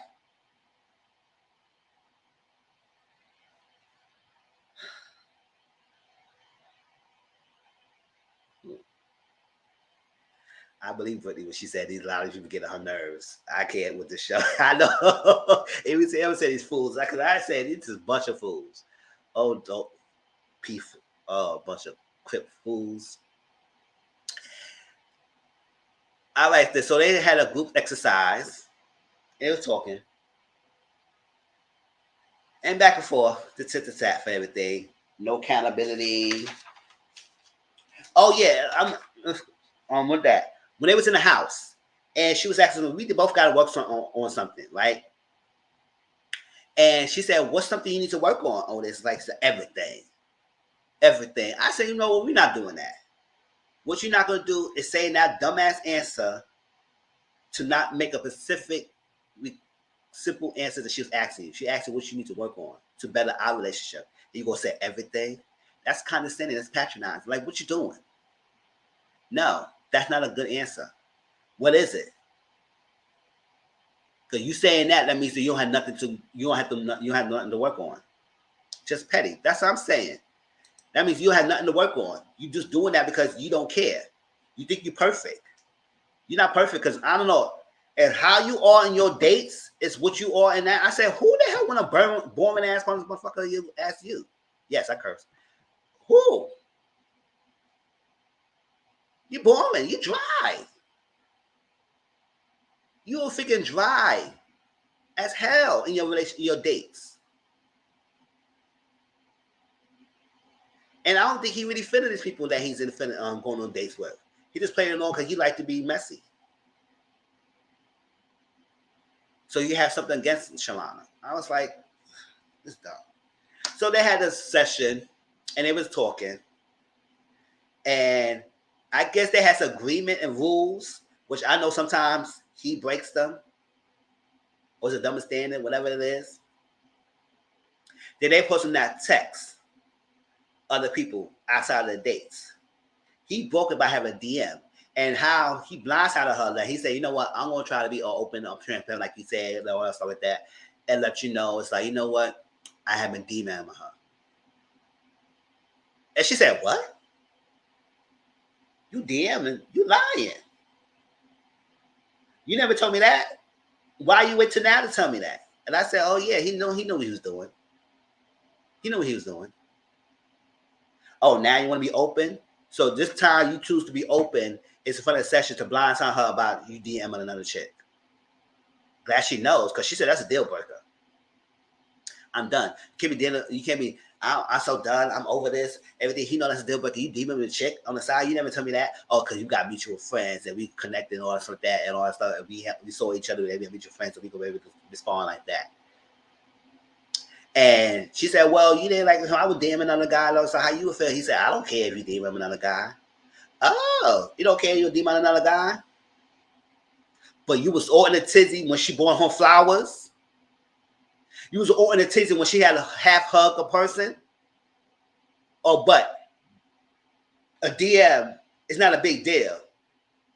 I believe Brittany when she said these a lot of people get on her nerves. I can't with this show. I know. Every time I say these fools, because I said it's a bunch of fools. Oh, dope, people. Oh, a bunch of quick fools. I like this. So they had a group exercise. They was talking. And back and forth, the tit to tat for everything. No accountability. Oh yeah, I'm with that. When they was in the house, and she was asking them, we both got to work on something, right? And she said, "What's something you need to work on?" Oh, this like everything, everything. I said, "You know what? We're not doing that. What you're not gonna do is saying that dumbass answer to not make a specific, simple answer that she was asking you. She asked you what you need to work on to better our relationship. And you gonna say everything? That's condescending. That's patronizing. Like, what you doing? No, that's not a good answer. What is it? Because you saying that means that you don't have nothing to you don't have to you don't have nothing to work on. Just petty. That's what I'm saying. That means you have nothing to work on. You just doing that because you don't care. You think you're perfect. You're not perfect because I don't know. And how you are in your dates is what you are in that. I said, who the hell want a boring ass motherfucker you ask you? Yes, I curse. Who? You boring. You dry. You are freaking dry as hell in your your dates. And I don't think he really fitted his people that he's going on dates with. He just played it on because he liked to be messy. So you have something against Shalana. I was like, this dumb. So they had a session and they was talking. And I guess they had some agreement and rules, which I know sometimes he breaks them. Or it's a dumb standing, whatever it is. Then they post him that text other people outside of the dates. He broke it by having a DM. And how he blindsided her, that he said, you know what, I'm gonna try to be open, I'm transparent, like you said, all that stuff like that, and let you know. It's like, you know what, I have been DMing her. And she said, what? You DMing? You lying? You never told me that. Why you wait till now to tell me that? And I said, oh yeah, he knew what he was doing. He knew what he was doing. Oh, now you want to be open? So this time you choose to be open, it's a fun session to blindside her about you DMing another chick. Glad she knows, because she said that's a deal breaker. I'm done. You can't be dealing. You can't be. I'm so done. I'm over this. Everything. He know that's a deal breaker. You DMing with a chick on the side. You never tell me that. Oh, because you got mutual friends and we connected and all that stuff like that and all that stuff. And we saw each other. We have mutual friends, so we could be able to respond like that. And she said, "Well, you didn't like him. I would DM another guy. So how you would feel?" He said, "I don't care if you DM another guy. Oh, you don't care if you DM another guy? But you was all in a tizzy when she bought home flowers. You was all in a tizzy when she had a half hug a person. Oh, but a DM is not a big deal.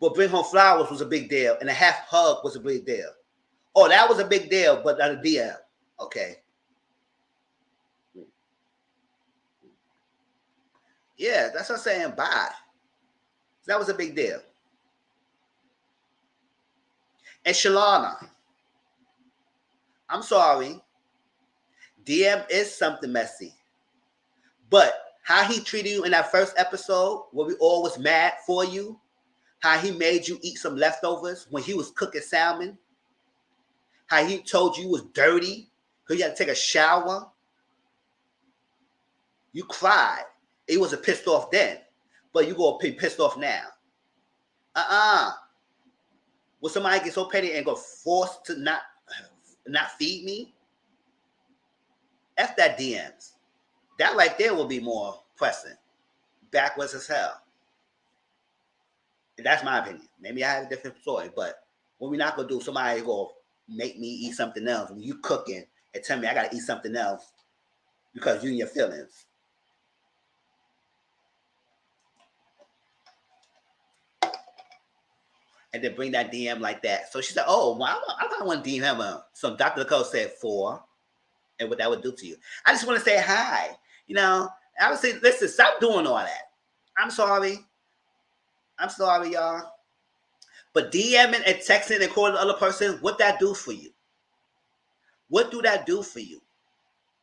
But bring home flowers was a big deal, and a half hug was a big deal. Oh, that was a big deal, but not a DM. Okay. Yeah, that's what I'm saying. Bye. That was a big deal. And Shalana, I'm sorry. DM is something messy. But how he treated you in that first episode, where we all was mad for you, how he made you eat some leftovers when he was cooking salmon, how he told you was dirty because you had to take a shower. You cried. He wasn't pissed off then, but you gonna be pissed off now. Will somebody get so petty and go forced to not feed me? F that DMs. That right there will be more pressing. Backwards as hell. And that's my opinion. Maybe I have a different story, but what we're not gonna do, somebody go make me eat something else when you cooking and tell me I gotta eat something else because you and your feelings. And then bring that DM like that. So she said, "Oh, well, I don't want to DM him." So Dr. Nicole said 4, and what that would do to you. I just want to say hi. You know, I would say, listen, stop doing all that. I'm sorry, y'all. But DMing and texting and calling the other person, what that do for you? What do that do for you?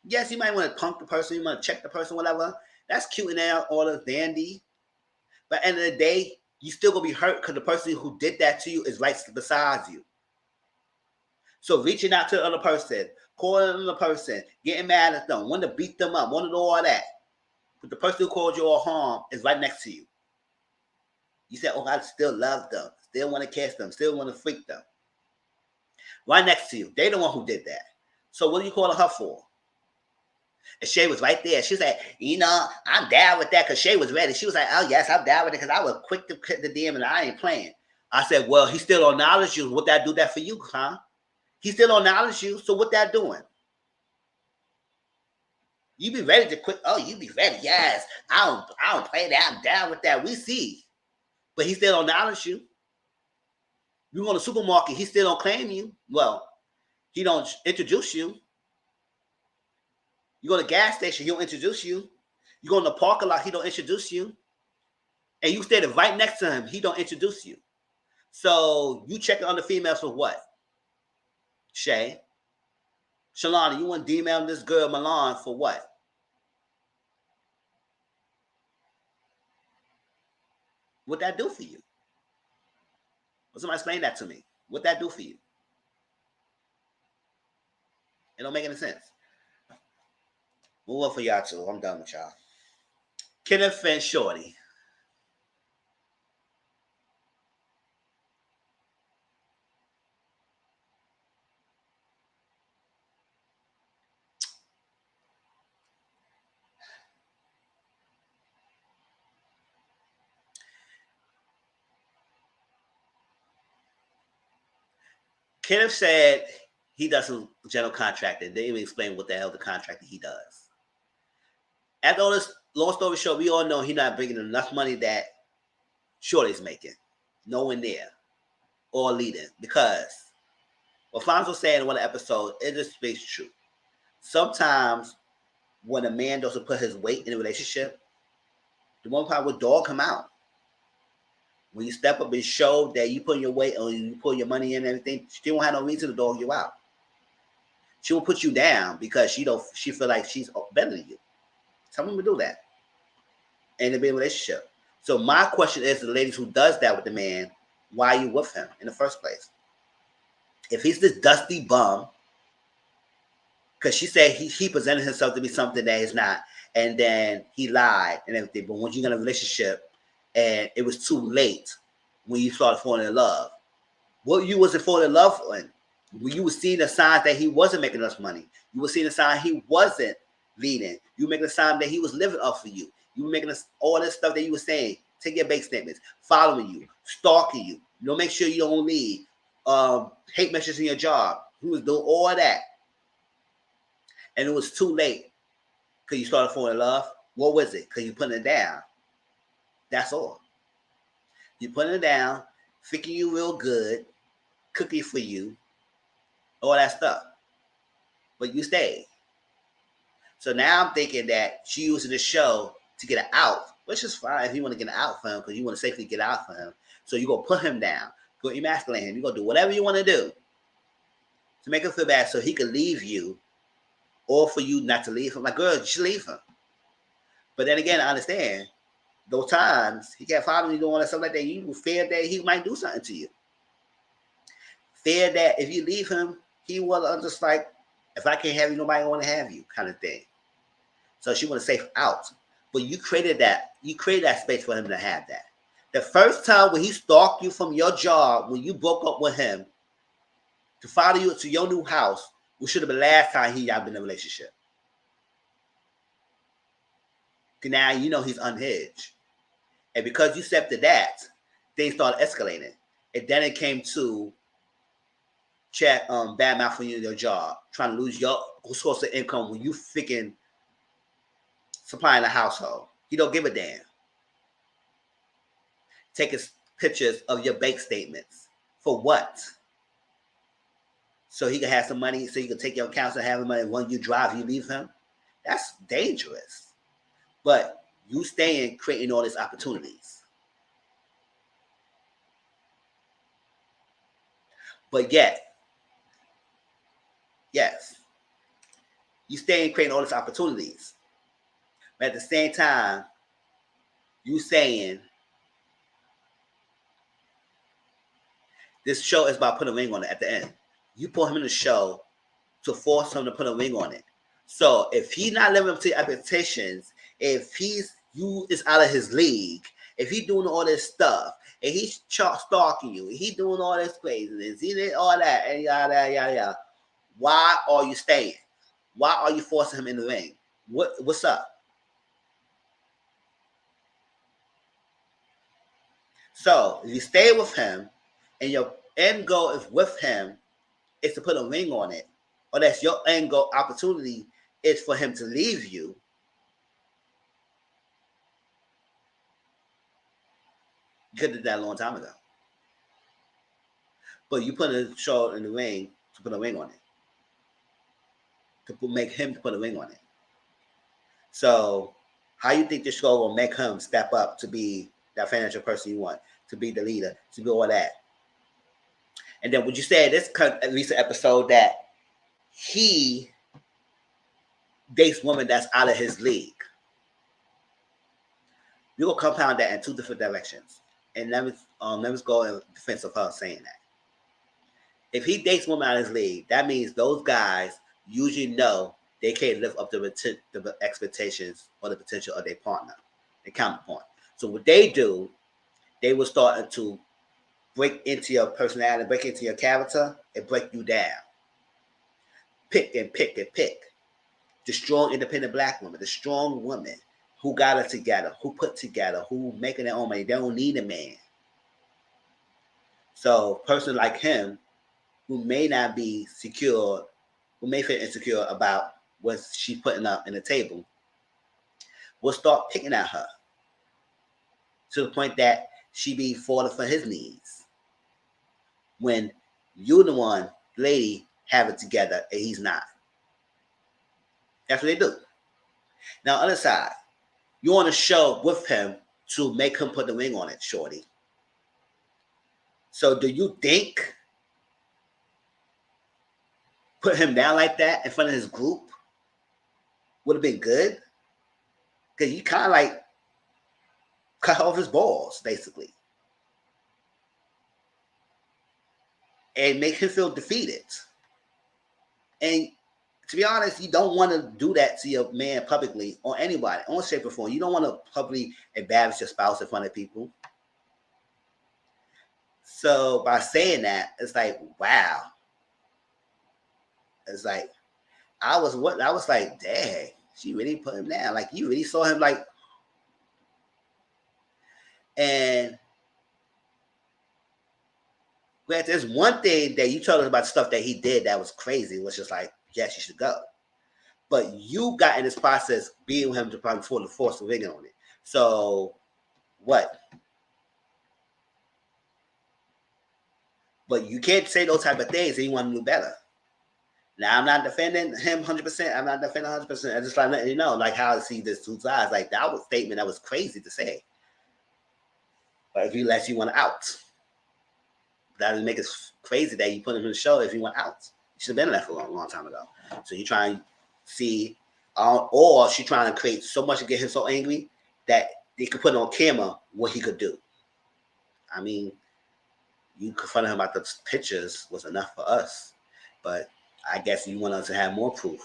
Yes, you might want to punk the person, you want to check the person, whatever. That's cute and all the dandy. But at the end of the day, you still gonna be hurt because the person who did that to you is right beside you. So reaching out to the other person, calling another person, getting mad at them, wanting to beat them up, wanting to do all that. But the person who called you all harm is right next to you. You said, "Oh, I still love them, still want to kiss them, still want to freak them." Right next to you. They the one who did that. So what are you calling her for? And Shay was right there. She said, "You know, I'm down with that," because Shay was ready. She was like, "Oh, yes, I'm down with it because I was quick to cut the DM and I ain't playing." I said, "Well, he still don't acknowledge you. What that do that for you, huh? He still don't acknowledge you. So what that doing? You be ready to quit. Oh, you be ready. Yes, I don't play that. I'm down with that. We see. But he still don't acknowledge you. You go to the supermarket, he still don't claim you. Well, he don't introduce you. You go to the gas station, he don't introduce you. You go in the parking lot, he don't introduce you. And you standing right next to him, he don't introduce you. So you checking on the females for what? Shay. Shalana, you want to DM this girl Milan for what? What that do for you? Well, somebody explain that to me. What that do for you? It don't make any sense. Move on for y'all too. I'm done with y'all. Kenneth and Shorty. Kenneth said he does some general contracting. They even explain what the hell the contracting he does. After all this long story short, we all know he's not bringing enough money that Shorty's making. Nowhere near. Or leading. Because what Fonzo said in one episode, it just speaks true. Sometimes when a man doesn't put his weight in a relationship, the one part will dog him out. When you step up and show that you put your weight or you put your money in and everything, she won't have no reason to dog you out. She will put you down because she feel like she's better than you. Some women do that. And they'll be in a relationship. So my question is to the ladies who does that with the man, why are you with him in the first place? If he's this dusty bum, because she said he presented himself to be something that he's not, and then he lied and everything. But once you got in a relationship and it was too late when you started falling in love, what you wasn't falling in love on? When you were seeing the signs that he wasn't making enough money, you were seeing the sign he wasn't leading. You were making the sign that he was living up for you. You were making all this stuff that you were saying. Take your bank statements, following you, stalking you. Make sure you don't leave. Hate messages in your job. He was doing all of that. And it was too late because you started falling in love. What was it? Because you putting it down. That's all. You putting it down, thinking you real good, cookie for you, all that stuff. But you stayed. So now I'm thinking that she using the show to get an out, which is fine if you want to get an out for him because you want to safely get out for him. So you're going to put him down. You're going to emasculate him. You're going to do whatever you want to do to make him feel bad so he can leave you or for you not to leave him. Like, girl, you should leave him. But then again, I understand those times he kept following you doing all that stuff like that. You fear that he might do something to you. Fear that if you leave him, he will just like, if I can't have you, nobody want to have you, kind of thing. So she want to safe out. But you created that. You created that space for him to have that. The first time when he stalked you from your job, when you broke up with him, to follow you to your new house, which should have been the last time y'all been in a relationship. Now you know he's unhinged. And because you accepted that, things started escalating. And then it came to bad mouth for you in your job, trying to lose your source of income when you freaking supplying the household. He don't give a damn. Taking pictures of your bank statements. For what? So he can have some money, so you can take your accounts and have the money. When you drive, you leave him. That's dangerous. But you staying, creating all these opportunities. But yet, yes, you staying, creating all these opportunities. But at the same time, you saying, this show is about putting a ring on it at the end. You put him in the show to force him to put a ring on it. So if he's not living up to your expectations, if is out of his league, if he's doing all this stuff, and he's stalking you, and he's doing all this craziness, he did all that, and yada yada yada, why are you staying? Why are you forcing him in the ring? What's up? So if you stay with him, and your end goal is with him, is to put a ring on it, or that's your end goal opportunity is for him to leave you, you could have did that a long time ago. But you put a show in the ring to put a ring on it. To make him put a ring on it. So how you think this show will make him step up to be that financial person you want, to be the leader, to do all that? And then would you say this recent episode that he dates women that's out of his league? You will compound that in two different directions. And let me go in defense of her saying that. If he dates women out of his league, that means those guys usually know they can't live up to the expectations or the potential of their partner, their counterpart. So what they do, they will start to break into your personality, break into your character, and break you down. Pick and pick and pick. The strong, independent black woman, the strong woman who got it together, who put together, who making their own money. They don't need a man. So a person like him, who may not be secure, who may feel insecure about what she's putting up in the table, will start picking at her to the point that she be falling for his needs. When you the one, lady, have it together and he's not. That's what they do. Now, other side, you want to show with him to make him put the ring on it, shorty. So do you think put him down like that in front of his group would have been good? Because you kind of like cut off his balls, basically. And make him feel defeated. And to be honest, you don't want to do that to your man publicly or anybody, on shape or form. You don't want to publicly embarrass your spouse in front of people. So by saying that, it's like, wow. It's like, I was like, dang, she really put him down. Like, you really saw him like, and there's one thing that you told us about stuff that he did that was crazy. It was just like, yes, you should go. But you got in this process being with him to probably force the ring on it. So what? But you can't say those type of things and you want to do better. Now, I'm not defending him 100%. I'm not defending 100%. I just like letting you know, like how I see this two sides. Like that was a statement that was crazy to say. But if he lets you want out, that would make it crazy that you put him in the show if you want out. You should have been left a long time ago. So you try and see, or she trying to create so much to get him so angry that they could put on camera what he could do. I mean, you confronting him about the pictures was enough for us, but I guess you want us to have more proof.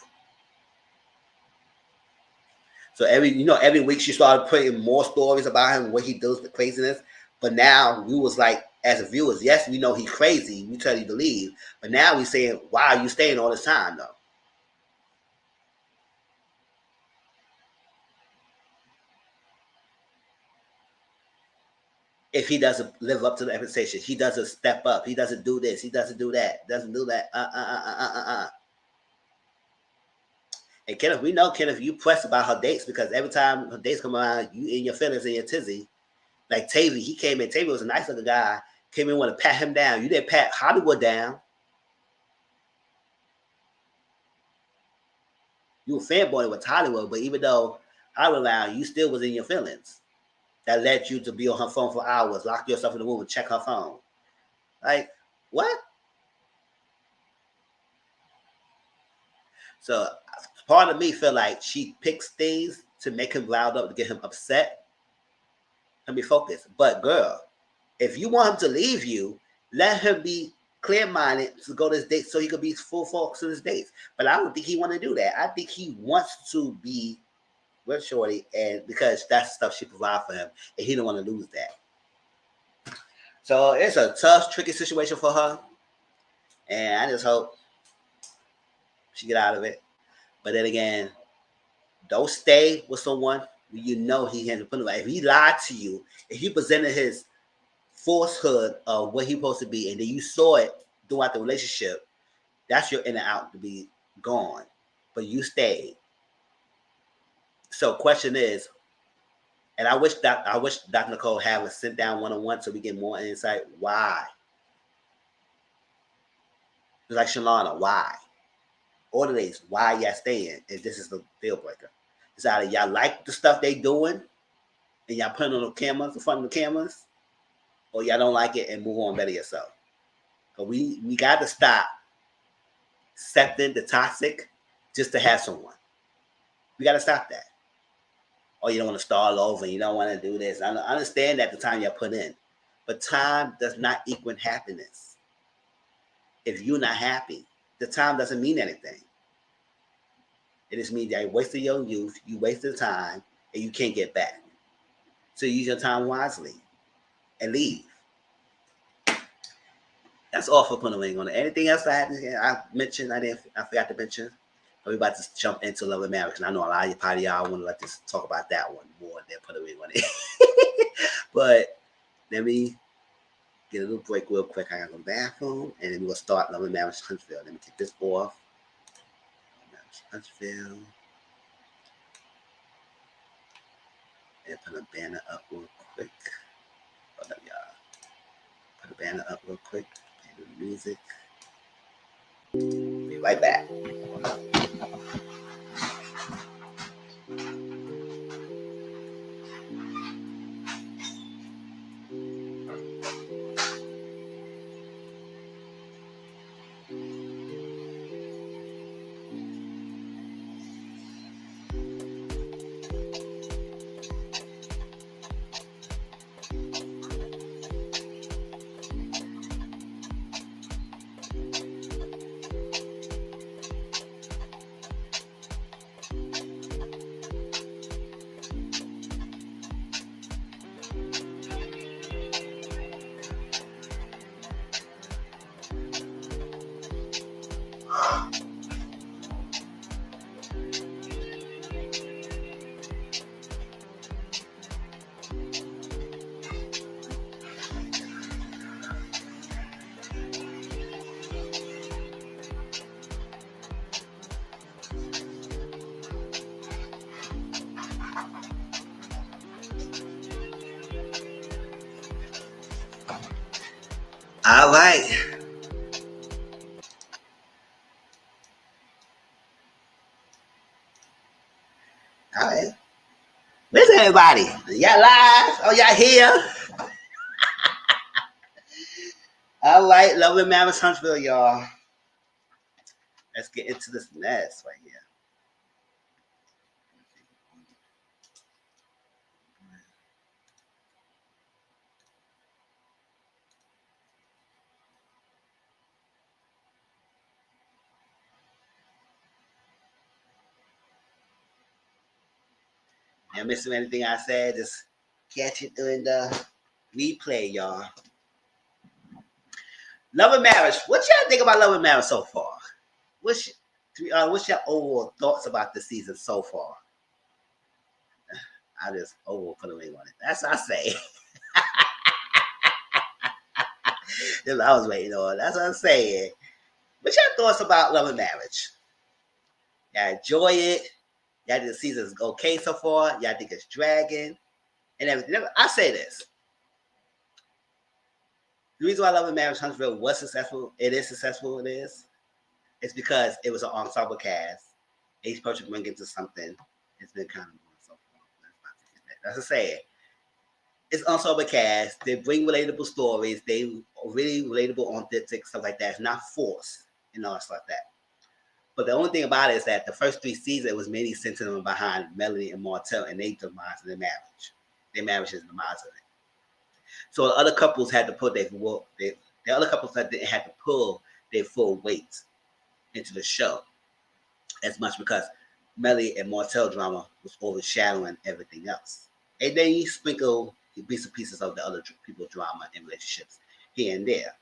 So every week she started putting more stories about him, what he does, the craziness. But now we was like, as viewers, yes, we know he's crazy. We tell you to leave, but now we saying, why are you staying all this time though? If he doesn't live up to the expectation, he doesn't step up, he doesn't do this, he doesn't do that, doesn't do that. And Kenneth, we know Kenneth, you press about her dates because every time her dates come around, you in your feelings and your tizzy. Like Tavy, he came in. Tavy was a nice little guy. Came in, want to pat him down. You didn't pat Hollywood down. You were fanboying with Hollywood, but even though Hollywood around, you still was in your feelings. That led you to be on her phone for hours, lock yourself in the room and check her phone. Like, what? So part of me feel like she picks things to make him riled up, to get him upset and be focused. But girl, if you want him to leave you, let him be clear-minded to go to his date so he could be full focus on his dates. But I don't think he want to do that. I think he wants to be with Shorty, and because that's stuff she provides for him, and he don't want to lose that. So it's a tough, tricky situation for her, and I just hope she get out of it. But then again, don't stay with someone you know he has to put. If he lied to you, if he presented his falsehood of what he's supposed to be, and then you saw it throughout the relationship, that's your in and out to be gone. But you stayed. So question is, and I wish Dr. Nicole have a sit down one-on-one so we get more insight. Why? It's like Shalana, why? All of these, why y'all staying? And this is the deal breaker. It's either y'all like the stuff they doing and y'all putting on the cameras, in front of the cameras, or y'all don't like it and move on better yourself. But we got to stop accepting the toxic just to have someone. We got to stop that. Or you don't want to start over and you don't want to do this. I understand that the time you put in, but time does not equal happiness. If you're not happy, the time doesn't mean anything. It just means that you wasted your youth, you wasted time, and you can't get back. So use your time wisely and leave. That's all for putting away on it. Anything else I mentioned, I forgot to mention. We're about to jump into Love and Marriage, and I know a lot of y'all want to let us talk about that one more than put away on it. But let me get a little break real quick. I got to go to the bathroom, and then we're going to start Love and Marriage Huntsville. Let me take this off. Huntsville. And put a banner up real quick. Hold up, y'all. Put a banner up real quick. Play the music. Be right back. All right. All right. Where's everybody? Y'all live? Oh, y'all here? All right. Love and Marriage Huntsville, y'all. Let's get into this mess right here. And missing anything I said, just catch it during the replay, y'all. Love and Marriage. What y'all think about Love and Marriage so far? What's your overall thoughts about the season so far? I just overall put a ring on it. That's what I say. That's what I was waiting on. That's what I'm saying. What's your thoughts about Love and Marriage? Y'all enjoy it? Y'all think the season's okay so far? Y'all think it's dragging? And everything. I say this. The reason why Love and Marriage Huntsville was successful, it is successful, it's because it was an ensemble cast. Each person bring into something. It's been kind of so far. That's a saying. It's ensemble cast. They bring relatable stories. They really relatable, authentic stuff like that. It's not forced and all stuff like that. But the only thing about it is that the first 3 seasons it was mainly centered behind Melanie and Martell and their demise of their marriage. Their marriage is the demise of it. So the other couples had to put the other couples didn't have to pull their full weight into the show as much because Melly and Martell drama was overshadowing everything else. And then you sprinkle bits and pieces of the other people's drama and relationships here and there.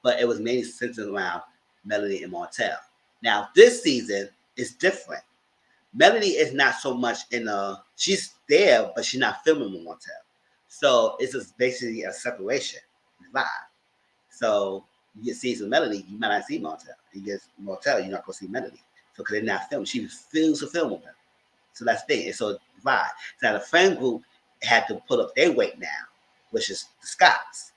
But it was mainly centered around Melody and Martell. Now, this season is different. Melody is not so much she's there, but she's not filming with Martell. So it's just basically a separation vibe. So you get scenes with Melody, you might not see Martell. You get Martell, you're not going to see Melody. So because they're not filming, she refuses to film with them. So that's the thing. It's so vibe. So now the friend group had to put up their weight now, which is the Scots.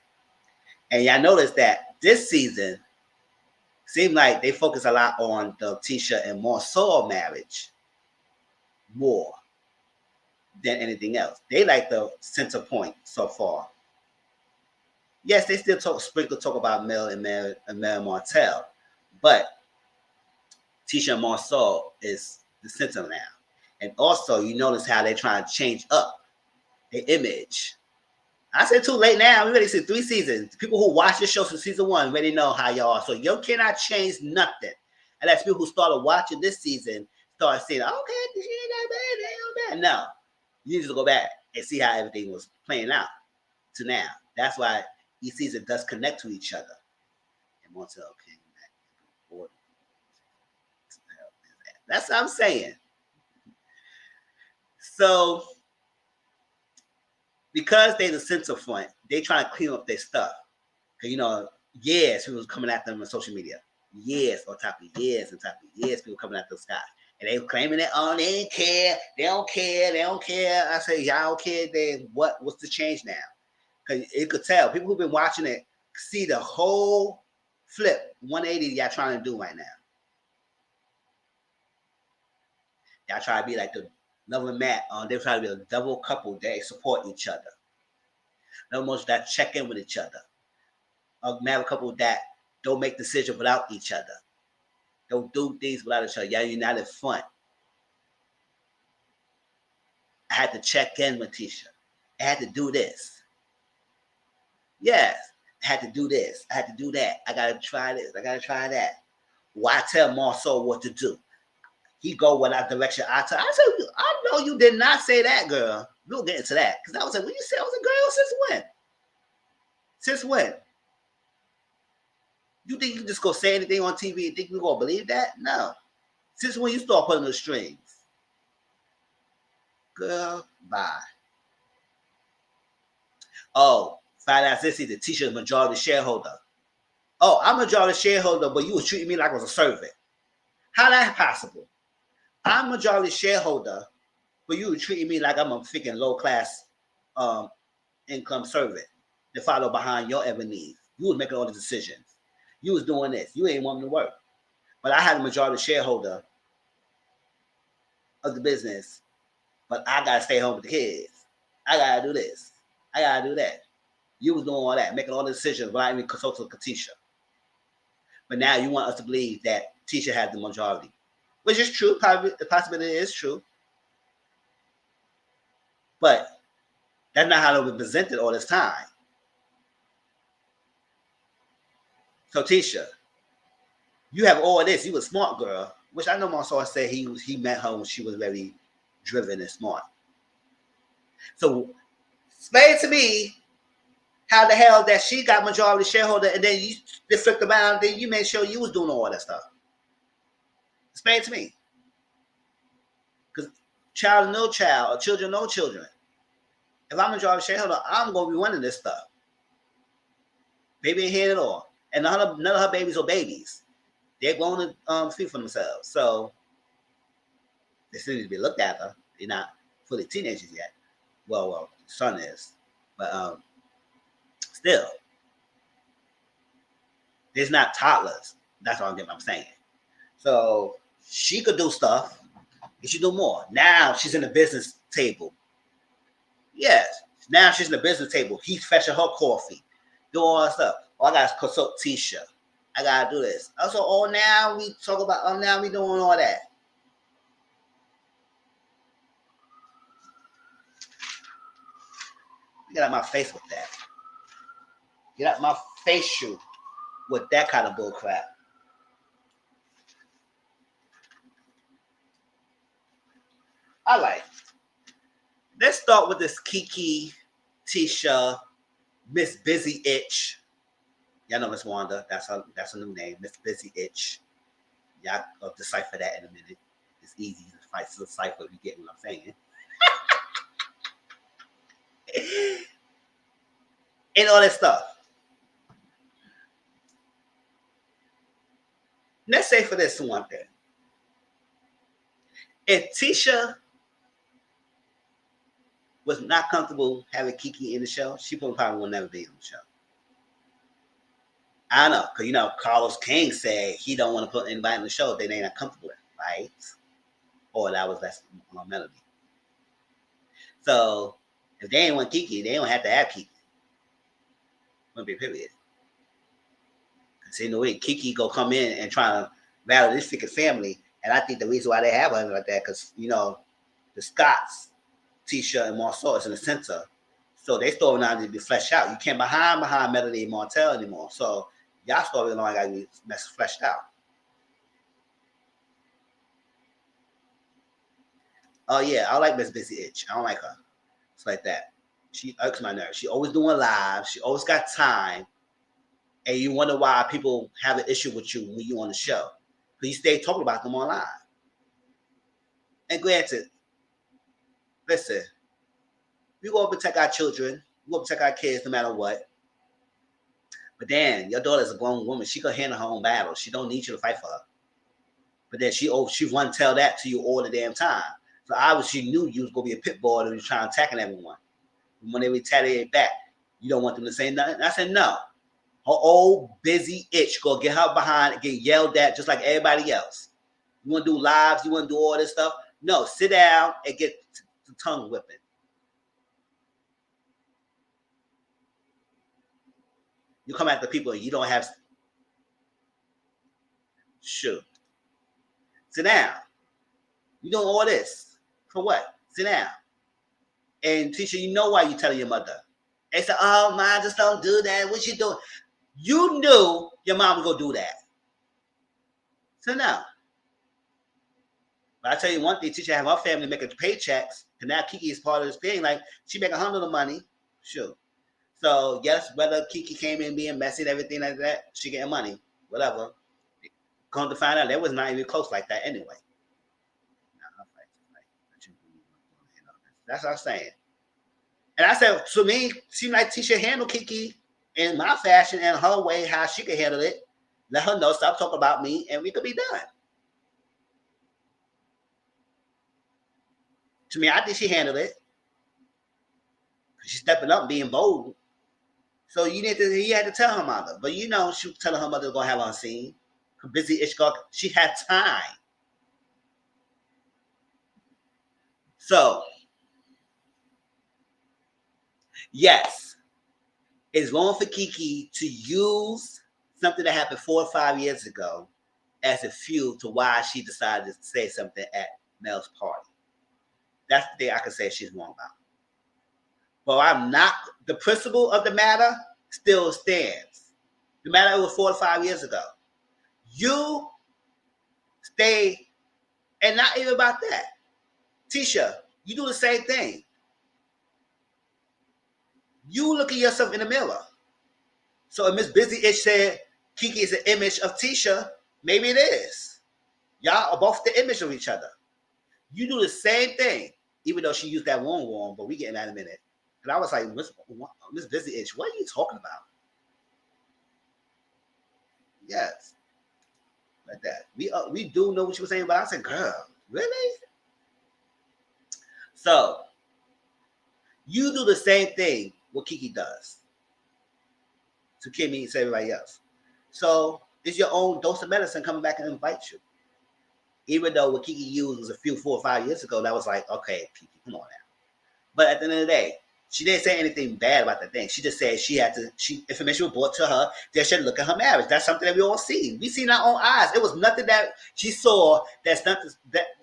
And y'all notice that this season seemed like they focus a lot on the Tisha and Marceau marriage more than anything else. They like the center point so far. Yes, they still talk about Mel and Martell, but Tisha and Marceau is the center now. And also, you notice how they're trying to change up their image. I said too late now. We already see 3 seasons. People who watch the show since season 1 already know how y'all are. So you cannot change nothing. And that's people who started watching this season start saying, okay, she ain't that bad, they ain't bad. No. You need to go back and see how everything was playing out to now. That's why each season does connect to each other. And Martell came back. That's what I'm saying. So, because they're the center front, they try to clean up their stuff. Because, years people was coming at them on social media. Years on top of years on top of years people coming at those guys. And they were claiming that, they didn't care. They don't care. I say, y'all don't care. Then what's the change now? Because you could tell. People who've been watching it see the whole flip 180 y'all trying to do right now. Y'all try to be like the Love and Matt. They try to be a double couple. They support each other. No more that check in with each other. A married couple that don't make decisions without each other. Don't do things without each other. Y'all united front. I had to check in with Tisha. I had to do this. Yes, I had to do this. I had to do that. I got to try this. I got to try that. Why tell Marceau what to do? He go without direction. I said, I know you did not say that, girl. We'll get into that. Because I was like, when you said I was a girl, since when? Since when? You think you can just go say anything on TV and think we're going to believe that? No. Since when you start putting the strings? Girl, bye. Oh, find out this season, Tisha's majority shareholder. Oh, I'm a majority shareholder, but you were treating me like I was a servant. How that possible? I'm majority shareholder, but you were treating me like I'm a freaking low-class income servant to follow behind your every need. You was making all the decisions. You was doing this. You ain't wanting to work. But I had a majority shareholder of the business, but I got to stay home with the kids. I got to do this. I got to do that. You was doing all that, making all the decisions without even consulting Tisha. But now you want us to believe that Tisha had the majority, which is true. The possibility is true. But that's not how it was presented all this time. So Tisha, you have all this. You a smart girl, which I know Marceau said he met her when she was very driven and smart. So explain to me how the hell that she got majority shareholder and then you flipped around, then you made sure you was doing all that stuff. Explain to me. Because child no child, or children no children. If I'm majority shareholder, I'm going to be running this stuff. Baby ain't here at all. And none of her babies are babies. They're going to speak for themselves. So they still need to be looked after. They're not fully teenagers yet. Well, son is. But still, there's not toddlers. That's what I'm saying. So she could do stuff. She should do more. Now she's in the business table. Yes. Now she's in the business table. He's fetching her coffee. Do all that stuff. Oh, I got to consult Tisha. I got to do this. Also, now we talk about, now we doing all that. Get out my face with that. Get out my facial with that kind of bull crap. All right. Let's start with this Kiki, Tisha, Miss Busy Itch. Y'all know Miss Wanda. That's her new name, Miss Busy Itch. Y'all will decipher that in a minute. It's easy to decipher if you get what I'm saying. And all that stuff. Let's say for this one thing. If Tisha was not comfortable having Kiki in the show, she probably will never be on the show. I know, because Carlos King said he don't want to put anybody in the show if they ain't comfortable with, right? Or that was less Melody. So if they ain't want Kiki, they don't have to have Kiki. Wouldn't be period. See, Kiki go come in and try to battle this freaking family, and I think the reason why they have her like that, because the Scots, Tisha and Marceau is in the center, so they storyline need to be fleshed out. You can't behind Melody and Martell anymore. So y'all storyline got to be fleshed out. Oh yeah, I like Miss Busy Itch. I don't like her. It's like that. She irks my nerves. She always doing live. She always got time. And you wonder why people have an issue with you when you on the show. Because you stay talking about them online. And granted, listen, we go protect our children. We go protect our kids no matter what. But then, your daughter's a grown woman. She can handle her own battle. She don't need you to fight for her. But then she run tell that to you all the damn time. So obviously she knew you was going to be a pit bull and was trying to attack everyone. And when they retaliate back, you don't want them to say nothing. And I said, no. Her old busy itch go get her behind and get yelled at just like everybody else. You want to do lives? You want to do all this stuff? No, sit down and get the tongue whipping. You come after people and you don't have... Sure. Sit down. You doing all this. For what? Sit down. And Tisha, you know why you telling your mother. They say, oh, Mom, just don't do that. What you doing? You knew your mom was going to do that. So no. But I tell you one thing, Tisha have her family making paychecks, and now Kiki is part of this thing. Like, she make $100 of money. Sure. So, yes, whether Kiki came in being messy and everything like that, she getting money. Whatever. Come to find out, that was not even close like that anyway. That's what I'm saying. And I said, to me, seemed like Tisha handled Kiki in my fashion and her way, how she could handle it. Let her know, stop talking about me, and we could be done. To me, I think she handled it. She's stepping up and being bold. So he had to tell her mother. But she was telling her mother to go have her scene. Busy Ishgok, she had time. So, yes, it's wrong for Kiki to use something that happened 4 or 5 years ago as a fuel to why she decided to say something at Mel's party. That's the thing I can say she's wrong about. But I'm not, the principle of the matter still stands. The matter was 4 or 5 years ago. You stay, and not even about that. Tisha, you do the same thing. You look at yourself in the mirror. So if Miss Busy Itch said Kiki is an image of Tisha, maybe it is. Y'all are both the image of each other. You do the same thing, even though she used that warm, but we get in that in a minute. And I was like, Miss Busy Itch, what are you talking about? Yes. Like that. We do know what you were saying, but I said, girl, really? So you do the same thing what Kiki does to Kimmy and to everybody else. So it's your own dose of medicine coming back and invite you. Even though what Kiki used was a few 4 or 5 years ago, that was like, okay, Kiki, come on now. But at the end of the day, she didn't say anything bad about the thing. She just said information was brought to her that she had to look at her marriage. That's something that we all see. We seen our own eyes. It was nothing that she saw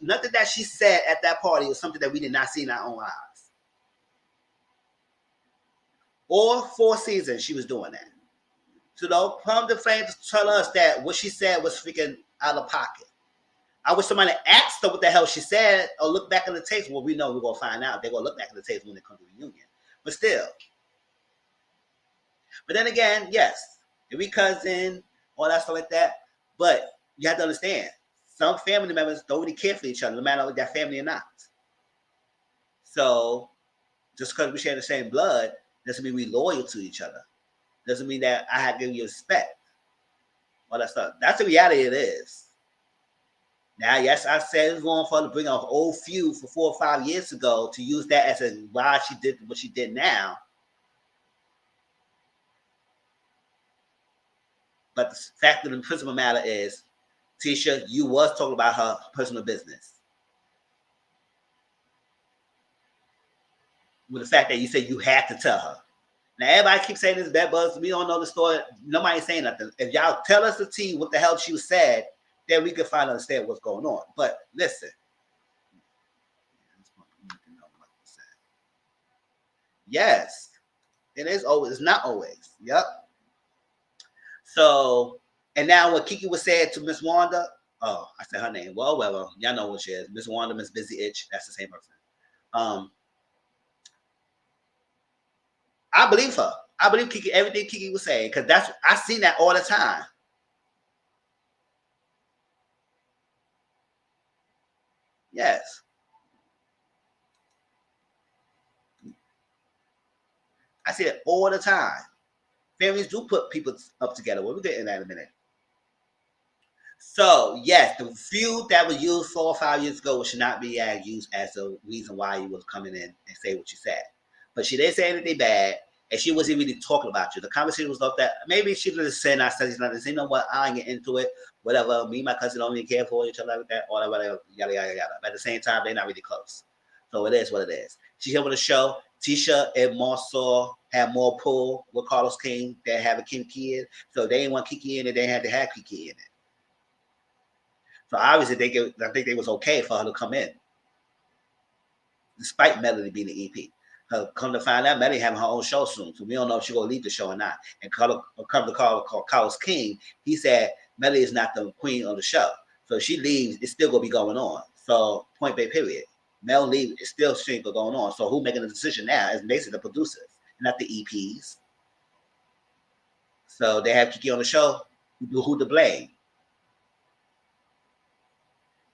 nothing that she said at that party was something that we did not see in our own eyes. All 4 seasons she was doing that. So don't come to fame to tell us that what she said was freaking out of pocket. I wish somebody asked her what the hell she said or look back in the tapes. Well, we know we're going to find out. They're going to look back in the tapes when they come to the reunion. But still. But then again, yes, every cousin, all that stuff like that. But you have to understand, some family members don't really care for each other, no matter if they're family or not. So just because we share the same blood doesn't mean we're loyal to each other. Doesn't mean that I have to give you respect. All that stuff. That's the reality it is. Now, yes, I said it's going for her to bring an old feud for 4 or 5 years ago to use that as a why she did what she did now. But the fact of the principal matter is, Tisha, you was talking about her personal business. With the fact that you said you had to tell her. Now, everybody keeps saying this bad buzz. We don't know the story. Nobody's saying nothing. If y'all tell us the tea, what the hell she said, then we can finally understand what's going on. But listen. Yes. It is always. It's not always. Yep. So, and now what Kiki was saying to Miss Wanda, oh, I said her name. Well, y'all know what she is. Miss Wanda, Miss Busy Itch. That's the same person. I believe her. I believe Kiki, everything Kiki was saying, because I seen that all the time. Yes. I see it all the time. Families do put people up together. We'll get in that in a minute. So, yes, the feud that was used 4 or 5 years ago should not be used as a reason why you was coming in and say what you said. But she didn't say anything bad, and she wasn't really talking about you. The conversation was like that. Maybe she was just saying, I said nothing. You know what? I ain't get into it. Whatever. Me and my cousin don't really care for each other like that. All that, whatever. Yada, yada, yada. But at the same time, they're not really close. So it is what it is. She's here with the show. Tisha and Marsaw had more pull with Carlos King than having Kiki in. So they didn't want Kiki in it. They had to have Kiki in it. So obviously, I think they was okay for her to come in, despite Melody being the EP. Come to find out, Melody having her own show soon, so we don't know if she's gonna leave the show or not. And come to Carlos King, he said Melody is not the queen of the show, so if she leaves, it's still gonna be going on. So point blank, period. Mel leave, it's still going on. So who making the decision now is basically the producers, not the EPs. So they have Kiki on the show. Who to blame?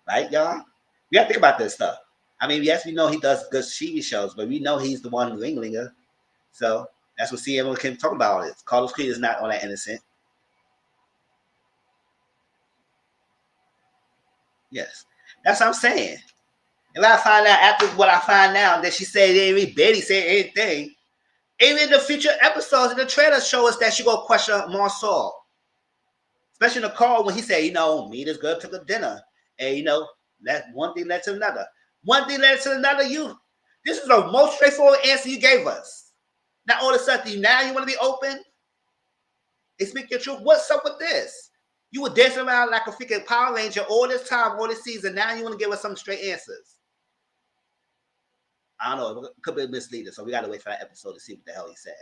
Right, y'all? We have to think about this stuff. I mean, yes, we know he does good TV shows, but we know he's the one who's ringlinger. So that's what CM can talk about all this. Carlos Creed is not all that innocent. Yes. That's what I'm saying. If I find out after what I find out that she said they ain't really Betty said anything, even in the future episodes in the trailer show us that she gonna question Marsaw. Especially in the call when he said, me this girl took a dinner. And that one thing led to another. One thing led to another. This is the most straightforward answer you gave us. Now all of a sudden, now you want to be open and speak your truth. What's up with this? You were dancing around like a freaking Power Ranger all this time, all this season. Now you want to give us some straight answers. I don't know. It could be misleading. So we got to wait for that episode to see what the hell he said.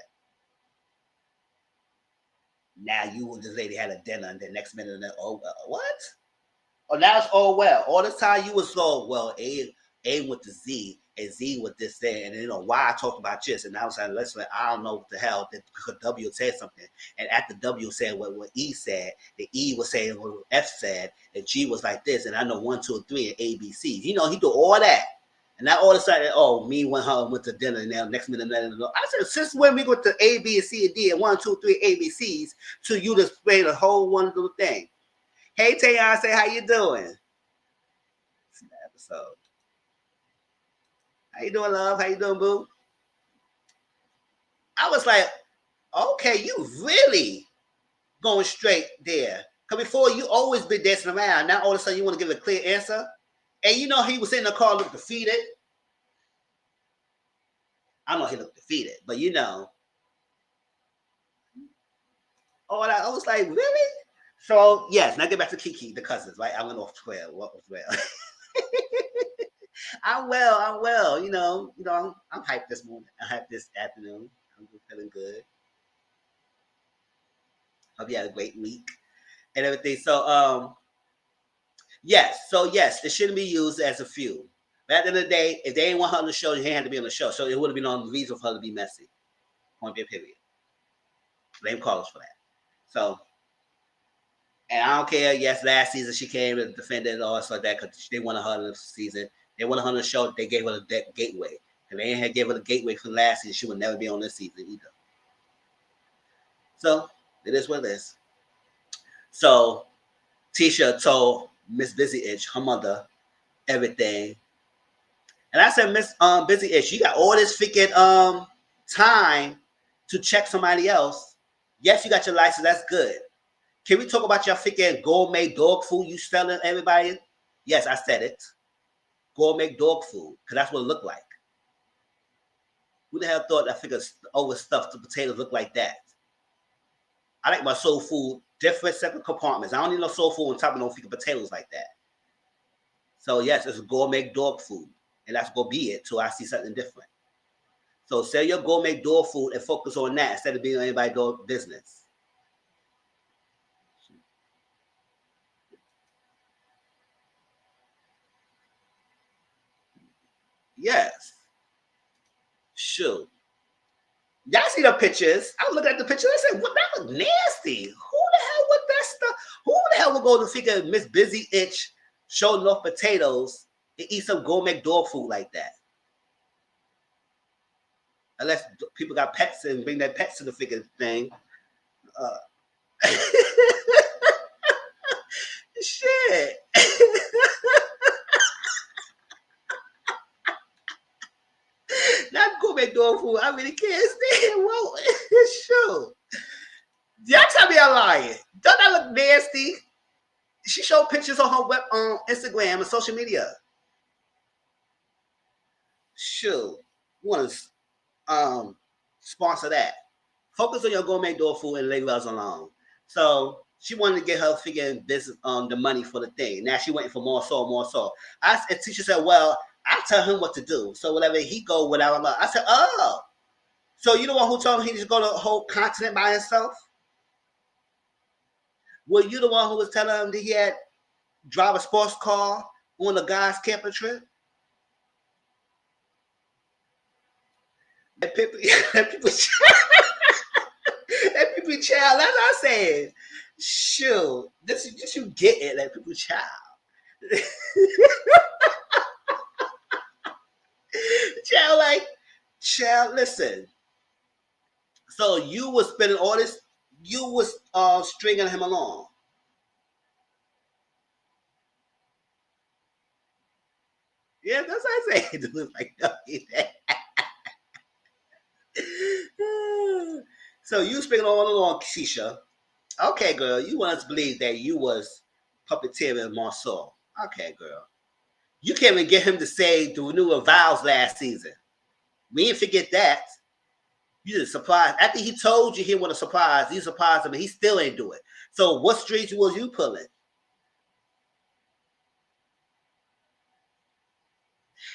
Now you and this lady had a dinner, and the next minute, what? Oh, now it's all well. All this time you was so well. A went to Z, and Z with this there, and why I talked about this, and I was like, listen, I don't know what the hell that W said something, and after W said what E said, the E was saying what F said, and G was like this, and I know 1, 2, 3 and A, B, C. He do all that, and now all of a sudden, me went to dinner, and now next minute, I said, since when we go to A, B, and C, and D, and 1, 2, 3 A, B, C's, to you to play the whole one little thing. Hey, Tayon, say how you doing? It's an episode. How you doing, love? How you doing, boo? I was like, okay, you really going straight there. Because before, you always been dancing around. Now, all of a sudden, you want to give a clear answer. And he was in the car, looked defeated. I know he looked defeated, but all that, I was like, really? So, yes, now get back to Kiki, the cousins, right? I went off trail. What was well? I'm well. I'm hyped this morning. I'm hyped this afternoon. I'm feeling good. Hope you had a great week and everything. So, yes. So, yes, it shouldn't be used as a fuel. But at the end of the day, if they ain't want her on the show, they had to be on the show. So it would have been no reason for her to be messy. Point be period. Blame Carlos for that. So, and I don't care. Yes, last season she came and defended all stuff like that because they wanted her this season. They wanted her on the show. They gave her the gateway. If they ain't gave her the gateway for last season, she would never be on this season either. So it is what it is. So Tisha told Miss Busy Itch, her mother, everything. And I said, Miss Busy Itch, you got all this freaking time to check somebody else. Yes, you got your license. That's good. Can we talk about your freaking gourmet dog food you selling everybody? Yes, I said it. Gourmet dog food, because that's what it looked like. Who the hell thought that freaking overstuffed potatoes look like that? I like my soul food different, separate compartments. I don't need no soul food on top of no freaking potatoes like that. So yes, it's a gourmet dog food, and that's gonna be it till I see something different. So sell your gourmet dog food and focus on that instead of being anybody's dog business. Yes. Shoot. Y'all see the pictures? I was looking at the pictures. I said, "What? That was nasty. Who the hell would that stuff? Who the hell would go to figure Miss Busy Itch showing off potatoes and eat some gourmet dog food like that? Unless people got pets and bring their pets to the figure thing." Shit. Not gourmet dog food. I really can't stand. Well, sure. Y'all tell me I'm lying. Don't that look nasty? She showed pictures on her on Instagram and social media. Sure. You want to sponsor that. Focus on your gourmet dog food and leave us alone. So she wanted to get her figuring business the money for the thing. Now she waiting for more so, more so. And teacher said, well, I tell him what to do. So whatever he go, whatever. I said, oh. So you the one who told him he just go to a whole continent by himself? Were you the one who was telling him that he had drive a sports car on a guy's camping trip? That people child, that's what I said. Shoot, this you get it, that people child. Child, listen. So you was spending all this, you was stringing him along. Yeah, that's what I say. It looks like so you spending all along, Keisha. Okay, girl, you want us to believe that you was puppeteering Marceau. Okay, girl. You can't even get him to say the renewal vows last season. We didn't forget that. You just surprised. After he told you he wanted a surprise, you surprised him and he still ain't do it. So what strings was you pulling?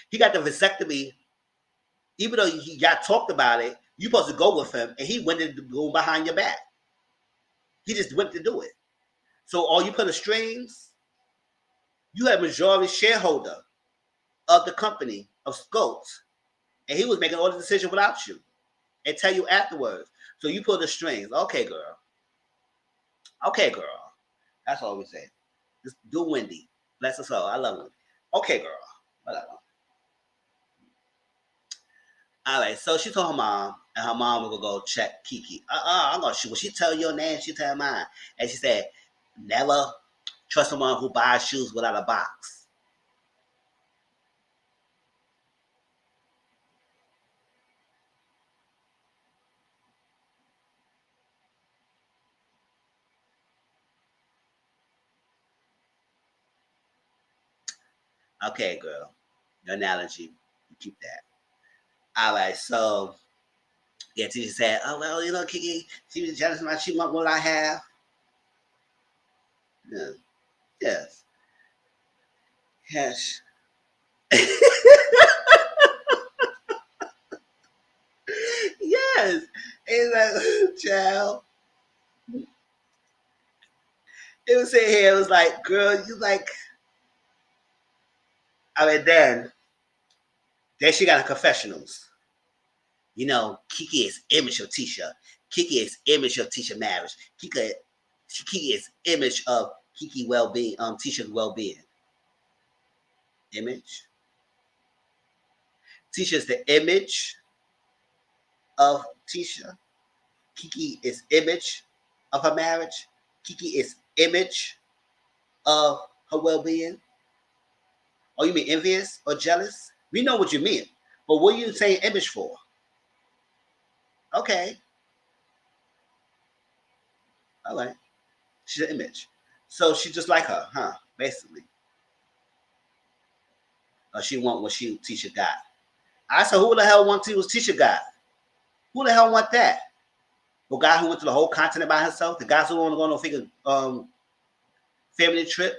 He got the vasectomy, even though he got talked about it, you supposed to go with him, and he went to go behind your back. He just went to do it. So all you put the strings, you had majority shareholder of the company of Scopes, and he was making all the decisions without you, and tell you afterwards. So you pull the strings. Okay, girl. Okay, girl. That's all we say. Just do Wendy. Bless us all. I love Wendy. Okay, girl. Whatever. All right. So she told her mom, and her mom was gonna go check Kiki. I'm gonna shoot. When she tell your name, she tell mine, and she said, "Never trust someone who buys shoes without a box." Okay, girl. Your analogy, you keep that. All right. So yeah, teacher said, "Oh well, Kiki, she was jealous of my. She want what I have." Yeah. Yes. Yes. Yes. And like, child, it was in here. It was like, girl, you like. I mean, then she got a confessionals. Kiki is image of Tisha. Kiki is image of Tisha marriage. Kiki is image of Kiki well-being. Tisha's well-being. Image. Tisha's the image of Tisha. Kiki is image of her marriage. Kiki is image of her well-being. Oh, you mean envious or jealous? We know what you mean. But what are you saying image for? Okay. All right. She's an image. So she just like her, huh? Basically. Or she want what Tisha got. I said, who the hell want to see what Tisha got? Who the hell want that? The guy who went to the whole continent by himself? The guys who want to go on a family trip?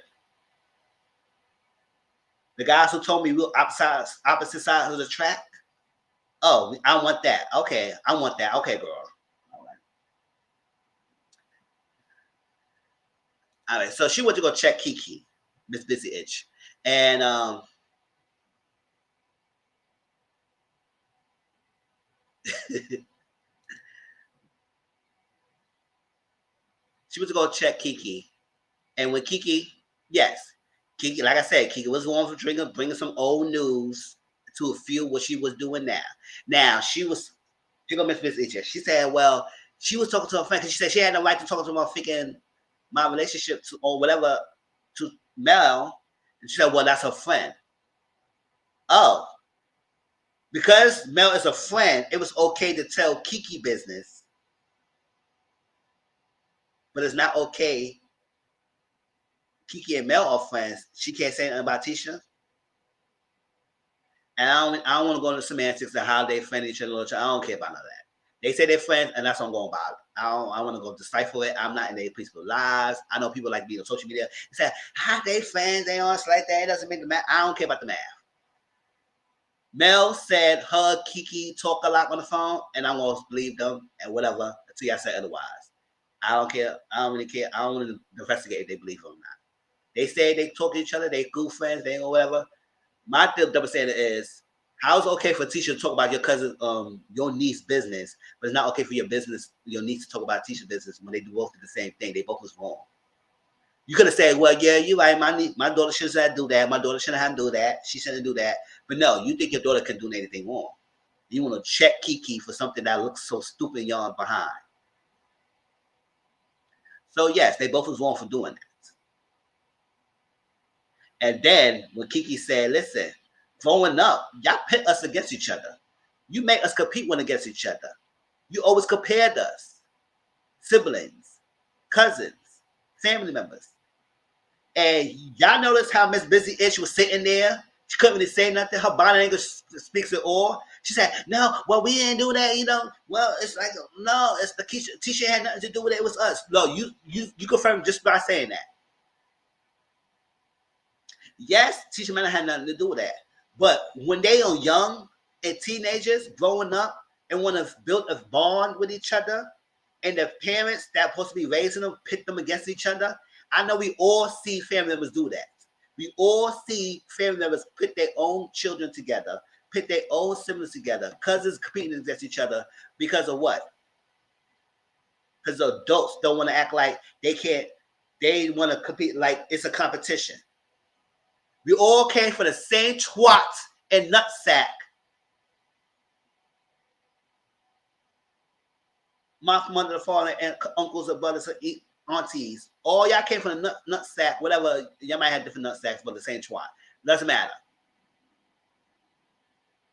The guys who told me we're opposite sides of the track? Oh, I want that. Okay, I want that. Okay, girl. All right. All right. So she went to go check Kiki, Miss Busy Itch. And she went to go check Kiki. And with Kiki, yes, Kiki, like I said, Kiki was going for bringing some old news to fuel what she was doing now. Now, here go Miss Itch. She said, well, she was talking to her friend because she said she had no right to talk to my freaking my relationship to, or whatever to Mel. And she said, well, that's her friend. Oh, because Mel is a friend, it was okay to tell Kiki business, but it's not okay. Kiki and Mel are friends. She can't say anything about Tisha. And I don't want to go into semantics of how they friend each other. I don't care about none of that. They say they're friends, and that's what I'm going about. I want to go decipher it. I'm not in their people's lives. I know people like being on social media. They say, how they friends? They on like that. It doesn't make the math. I don't care about the math. Mel said her Kiki talk a lot on the phone, and I'm going to believe them and whatever until I say otherwise. I don't care. I don't really care. I don't want to investigate if they believe it or not. They say they talk to each other. They good friends. They or whatever. My double standard is, how is it okay for Tisha to talk about your cousin, your niece business, but it's not okay for your niece to talk about Tisha's business when they do both the same thing? They both was wrong. You could have said, well, yeah, you're right. My daughter shouldn't do that. My daughter shouldn't have to do that. She shouldn't do that. But no, you think your daughter can do anything wrong. You want to check Kiki for something that looks so stupid y'all behind. So yes, they both was wrong for doing that. And then when Kiki said, listen, growing up, y'all pit us against each other. You make us compete one against each other. You always compared us. Siblings, cousins, family members. And y'all notice how Miss Busy Itch was sitting there? She couldn't really say nothing. Her body language speaks it all. She said, no, well, we didn't do that, Well, it's like, no, it's the Tisha had nothing to do with it. It was us. No, you confirm just by saying that. Yes, Tisha might have had nothing to do with that. But when they are young and teenagers growing up and want to build a bond with each other, and the parents that are supposed to be raising them pit them against each other, I know we all see family members do that. We all see family members put their own children together, put their own siblings together, cousins competing against each other because of what? Because the adults don't want to act like they can't. They want to compete like it's a competition. We all came from the same twat and nutsack. My mother, the father, and uncles and brothers and aunties. All y'all came from the nutsack, whatever. Y'all might have different nutsacks, but the same twat. Doesn't matter.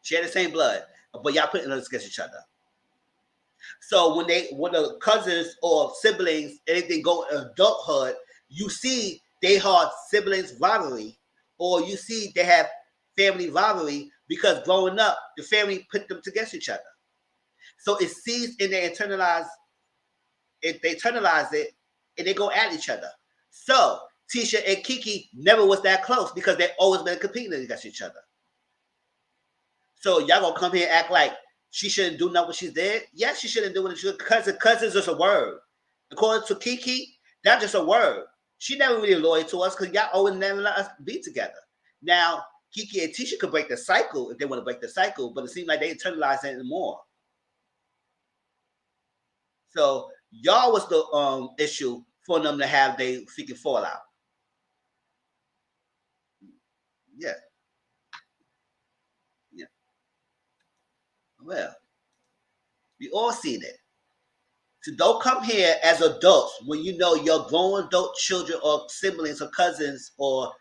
Share the same blood, but y'all putting us against each other. So when the cousins or siblings, anything go adulthood, you see they have siblings rivalry, or you see they have family rivalry because growing up, the family put them against each other. So it sees and they internalize it, and they go at each other. So Tisha and Kiki never was that close because they've always been competing against each other. So y'all gonna come here and act like she shouldn't do nothing what she did? Yes, she shouldn't do what she did. Cousin's just a word. According to Kiki, that's just a word. She never really loyal to us because y'all always never let us be together. Now, Kiki and Tisha could break the cycle if they want to break the cycle, but it seems like they internalize it more. So y'all was the issue for them to have they freaking fallout. Yeah. Yeah. Well, we all seen it. So don't come here as adults when you know your grown adult children or siblings or cousins or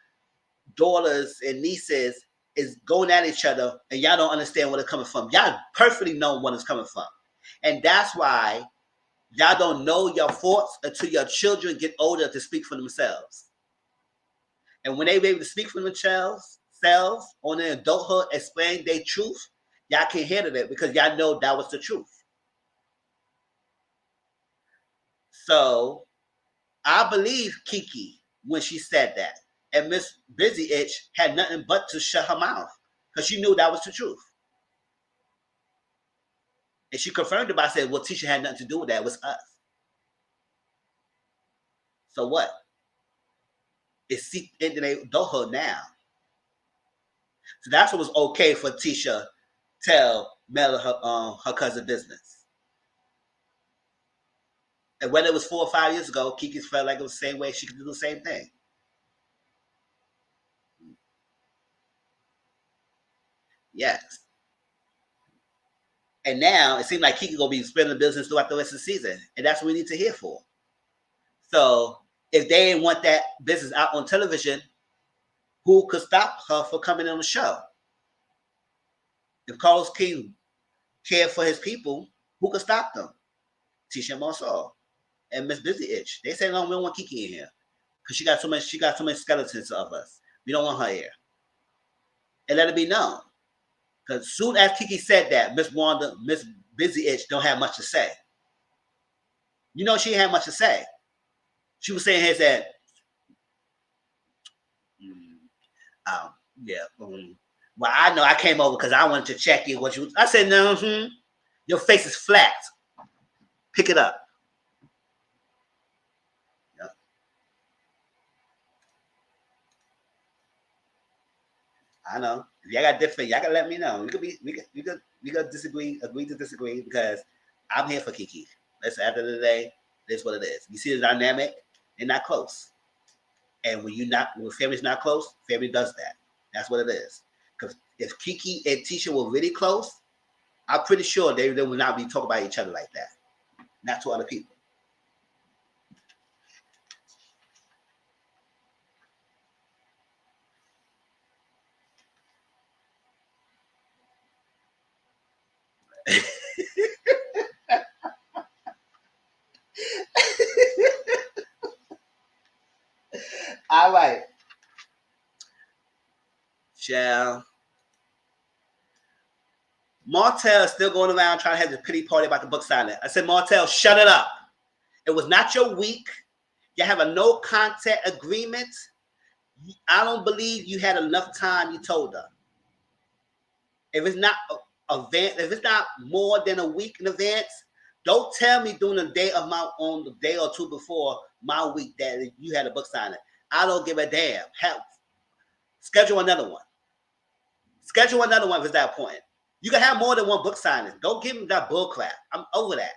daughters and nieces is going at each other and y'all don't understand where it's coming from. Y'all perfectly know where it's coming from. And that's why y'all don't know your faults until your children get older to speak for themselves. And when they be able to speak for themselves on their adulthood, explain their truth, y'all can't handle it because y'all know that was the truth. So I believe Kiki when she said that. And Miss Busy Itch had nothing but to shut her mouth because she knew that was the truth. And she confirmed it by saying, well, Tisha had nothing to do with that. It was us. So what? It's seeped into their adulthood now. So that's what was okay for Tisha tell Mel her cousin business. And whether it was 4 or 5 years ago, Kiki felt like it was the same way she could do the same thing. Yes. And now it seems like Kiki gonna be spreading the business throughout the rest of the season. And that's what we need to hear for. So if they didn't want that business out on television, who could stop her from coming on the show? If Carlos King cared for his people, who could stop them? Tisha Marceau and Miss Busy Itch. They say no, we don't want Kiki in here. Because she got so many skeletons of us. We don't want her here. And let it be known. Because soon as Kiki said that, Miss Busy Itch don't have much to say. You know she had much to say. She was saying here that, well, I know I came over because I wanted to check you. I said, no, your face is flat. Pick it up. Yeah. I know. If y'all got different, y'all can let me know. We could disagree, agree to disagree because I'm here for Kiki. That's at the end of the day, that's what it is. You see the dynamic, they're not close. And when family's not close, family does that. That's what it is. Because if Kiki and Tisha were really close, I'm pretty sure they would not be talking about each other like that. Not to other people. All right. Shall Martell is still going around trying to have the pity party about the book signing. I said, Martell, shut it up. It was not your week. You have a no contact agreement. I don't believe you had enough time. You told her. If it's not if it's not more than a week in advance, don't tell me during the day of on the day or two before my week that you had a book signing. I don't give a damn. Schedule another one. Schedule another one if it's that important. You can have more than one book signing. Don't give him that bull crap. I'm over that.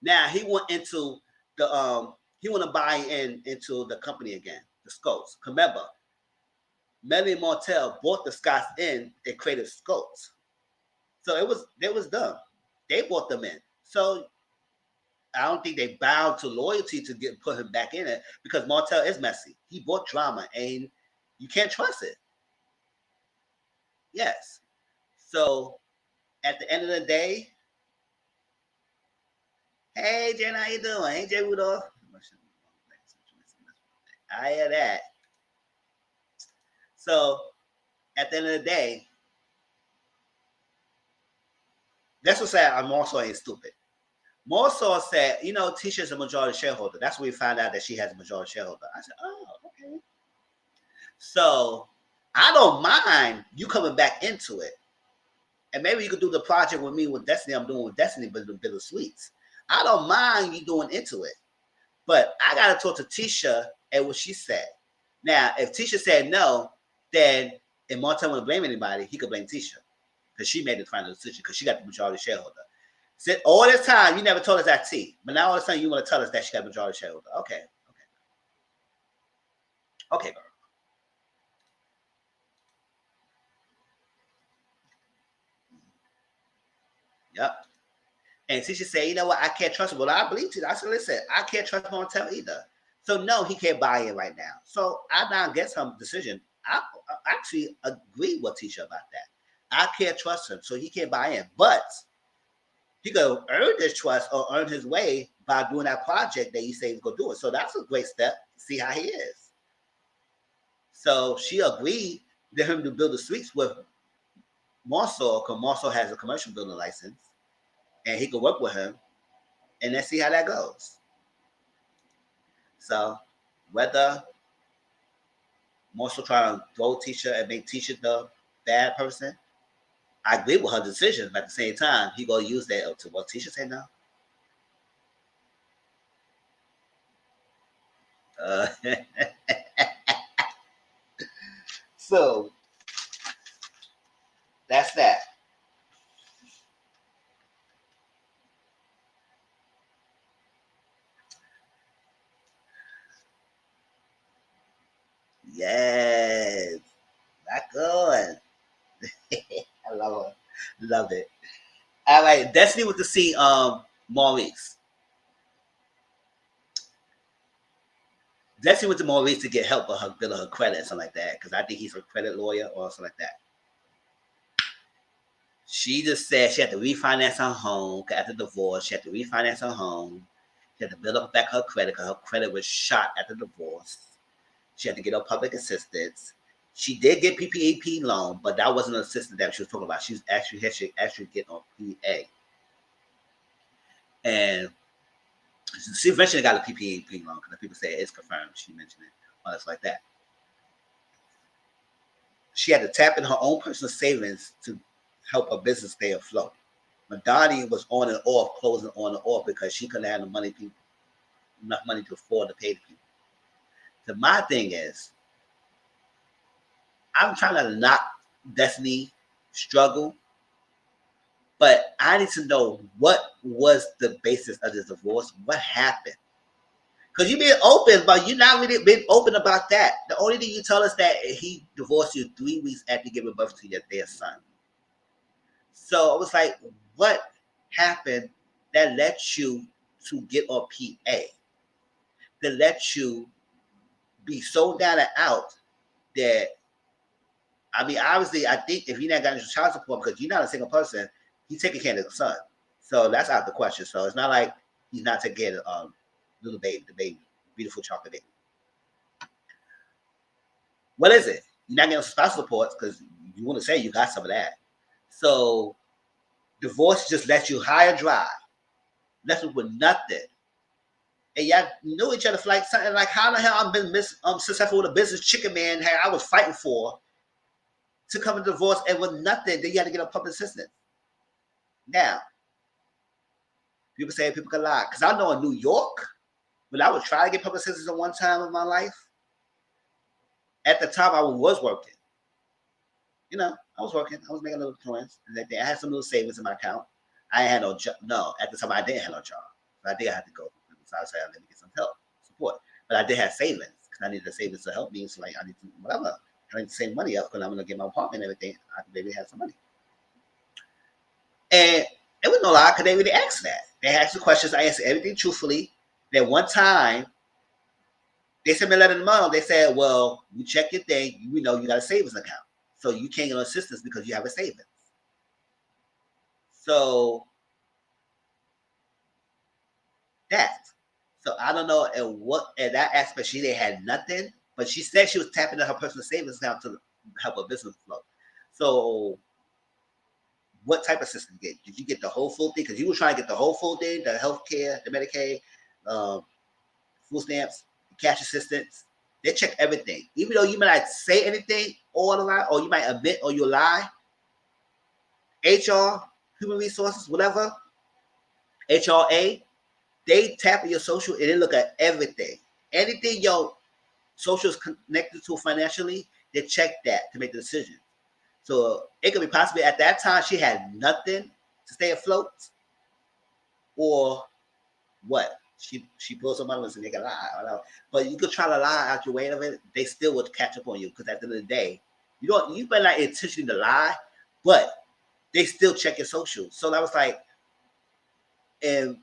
Now he went into the he want to buy into the company again, the Scots. Remember, Melanie Martell bought the Scots in and created Scots. So it was dumb. They bought them in. So I don't think they bowed to loyalty to put him back in it because Martell is messy. He bought drama and you can't trust it. Yes. So at the end of the day, hey Jen, how you doing? Hey Jay Rudolph. I hear that. So at the end of the day, that's what said Marsaw ain't stupid. Marsaw said, you know, Tisha's a majority shareholder. That's when we found out that she has a majority shareholder. I said, oh, okay. So I don't mind you coming back into it. And maybe you could do the project with me with Destiny. I'm doing with Destiny, but the Bittersweets. I don't mind you doing into it. But I got to talk to Tisha and what she said. Now, if Tisha said no, then if Martin want to blame anybody, he could blame Tisha. Because she made the final decision, because she got the majority shareholder. Said all this time, you never told us that T. But now all of a sudden you want to tell us that she got the majority shareholder. Okay. Okay, girl. Yep. And Tisha said, you know what, I can't trust him. Well, I believe you. I said, listen, I can't trust Martell either. So no, he can't buy in right now. So I now get some decision. I actually agree with Tisha about that. I can't trust him, so he can't buy in. But he could earn this trust or earn his way by doing that project that he said he's gonna do it. So that's a great step. See how he is. So she agreed to him to build the suites with Marsaw, because Marsaw has a commercial building license, and he could work with him, and let's see how that goes. So whether Marsaw try to throw Tisha and make Tisha the bad person, I agree with her decision, but at the same time, he gonna use that to what Tisha said no. So that's that. Yes, not good. I love it. Love it. All right, Destiny with the C. Maurice. Destiny went to Maurice to get help with her bill of her credit and something like that, because I think he's a credit lawyer or something like that. She just said she had to refinance her home after divorce. She had to refinance her home. She had to build up back her credit because her credit was shot after divorce. She had to get her public assistance. She did get PPAP loan, but that wasn't an assistance that she was talking about. She was actually get on PA. And she eventually got a PPAP loan because people say it's confirmed. She mentioned it, all that's like that. She had to tap in her own personal savings to help her business stay afloat. Madani was on and off, closing on and off because she couldn't have enough money to afford to pay the people. So my thing is, I'm trying to knock Destiny struggle, but I need to know what was the basis of this divorce. What happened? Because you've been open, but you're not really been open about that. The only thing you tell us that he divorced you 3 weeks after giving birth to their son. So I was like, what happened that led you to get on PA? That let you be so down and out that, I mean, obviously, I think if you're not getting child support because you're not a single person, he's taking care of the son. So that's out the question. So it's not like he's not taking care of little baby, the baby, beautiful chocolate baby. What is it? You're not getting spousal support because you want to say you got some of that. So divorce just lets you high and dry, left you with nothing. And y'all knew each other for like something like how the hell I've been successful with a business chicken man I was fighting for to come to divorce and with nothing, then you had to get a public assistance. Now, people say people can lie. Because I know in New York, But I would try to get public assistance at one time of my life. At the time, I was working. You know, I was working. I was making little coins. And I had some little savings in my account. I had no job. No, at the time, I didn't have no job. So I did have to go. So I said, let me get some help, support. But I did have savings because I needed the savings to help me. So, like, I need to, whatever. I need to save money up because I'm going to get my apartment and everything. I could maybe have some money. And it was no lie because they really asked that. They asked the questions. I answered everything truthfully. Then one time, they sent me a letter in the mail. They said, well, you check your thing. You know you got a savings account. So you can't get no assistance because you have a savings. So that. So I don't know in that aspect she didn't had nothing, but she said she was tapping into her personal savings account to help her business flow. So what type of assistance you get? Did you get the whole full thing? Because you were trying to get the whole full thing, the health care, the Medicaid, food stamps, the cash assistance. They check everything. Even though you might not say anything or lie, or you might admit or you lie, HR, human resources, whatever, HRA, they tap in your social and they look at everything. Anything your social is connected to financially, they check that to make the decision. So it could be possibly at that time she had nothing to stay afloat, or what? She pulls some money and they can lie. But you could try to lie out your way of it, they still would catch up on you because at the end of the day, you might not intentionally to lie, but they still check your social. So that was like, in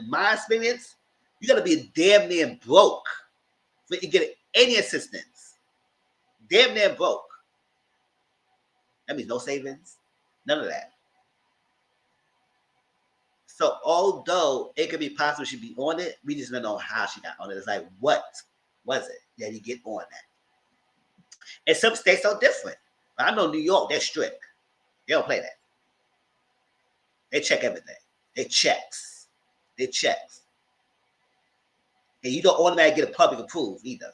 my experience, you gotta be damn near broke for you to get any assistance. Damn near broke. That means no savings, none of that. So although it could be possible she'd be on it, we just don't know how she got on it. It's like, what was it that you get on that? And some states are different. I know New York, they're strict. They don't play that. They check everything. They checks. They checks. And you don't automatically get a public approved either.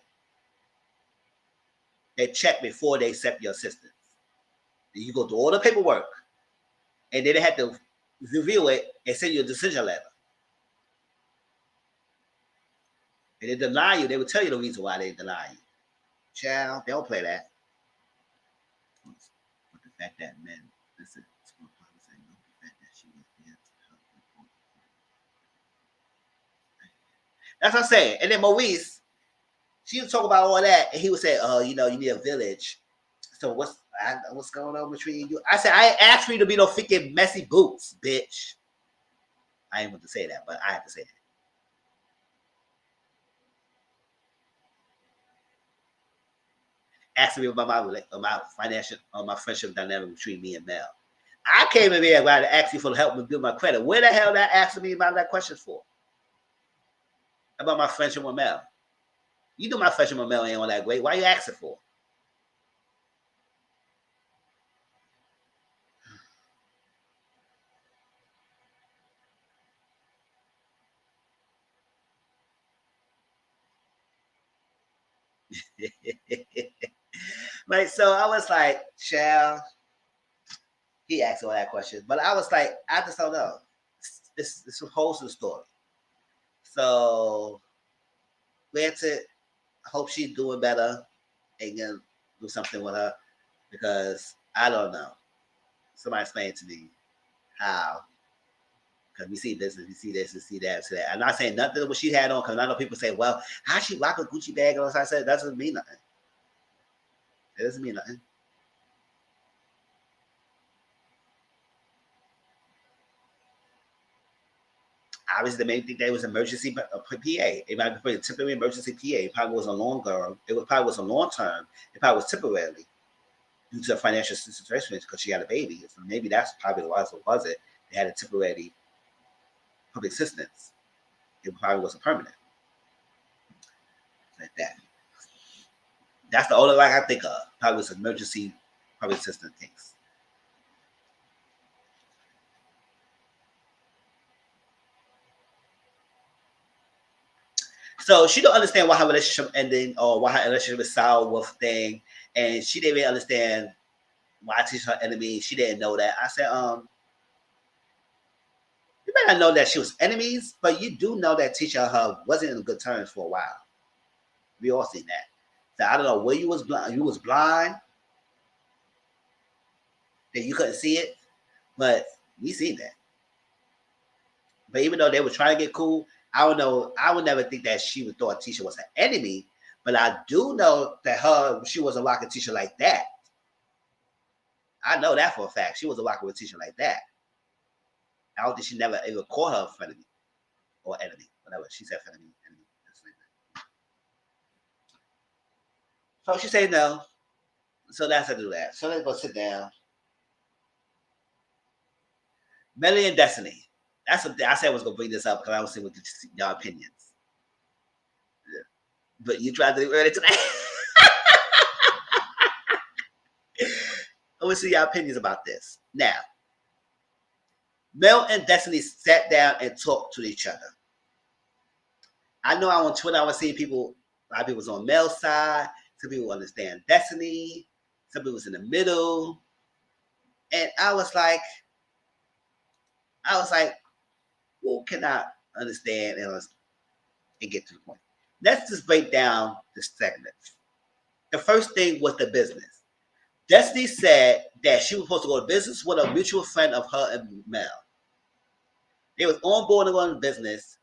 They check before they accept your assistance. Then you go through all the paperwork, and then they have to review it and send you a decision letter. And they deny you. They will tell you the reason why they deny you. Child, they don't play that. But the fact that men, listen, that's what I'm saying. And then Maurice, she would talk about all that, and he would say, "Oh, you need a village. So what's going on between you?" I said, "I ain't asked for you to be no freaking messy boots, bitch." I ain't want to say that, but I have to say that. Asking me about my financial, my friendship dynamic between me and Mel. I came in here about to ask you for help with build my credit. Where the hell that asking me about that question for? About my friendship with Mel. You know my friendship with Mel ain't all that great. Why you asking for? Right, so I was like, child. He asked all that question, but I was like, I just don't know. It's a wholesome story. So, granted, I hope she's doing better and gonna do something with her because I don't know. Somebody explain to me how. Because we see this, and we see this, and see that, and see that. I'm not saying nothing of what she had on, because I know people say, well, how she rock a Gucci bag? And I said, that doesn't mean nothing. It doesn't mean nothing. Obviously, the main thing there was emergency PA. It might be a temporary emergency PA. It probably wasn't longer. It probably wasn't long term. It probably was temporarily due to the financial situation because she had a baby. So maybe that's probably why it was it. They had a temporary public assistance. It probably wasn't permanent. Like that. That's the only like I think of. Probably was emergency public assistance things. So she don't understand why her relationship ending or why her relationship with Sal Wolf thing, and she didn't really understand why I teach her enemy. She didn't know that. I said, You may not know that she was enemies, but you do know that Tisha and her wasn't in good terms for a while. We all seen that. So I don't know where you was blind. You was blind that you couldn't see it, but we seen that. But even though they were trying to get cool, I don't know. I would never think that she would thought Tisha was an enemy. But I do know that she wasn't rocking Tisha like that. I know that for a fact. She wasn't rocking with Tisha like that. I don't think she never ever called her a frenemy or enemy, whatever. She said frenemy, enemy. So she said no. So that's how to do that. So let's go sit down. Melanie and Destiny. That's what I said I was gonna bring this up because I was seeing what y'all opinions. Yeah. But you tried to do earlier today. I want to see your opinions about this. Now, Mel and Destiny sat down and talked to each other. I know on Twitter I was seeing people, a lot of people was on Mel's side, some people understand Destiny, some people was in the middle. And I was like, who can I understand and get to the point? Let's just break down the segments. The first thing was the business. Destiny said that she was supposed to go to business with a mutual friend of her and Mel. They was on board to go to business.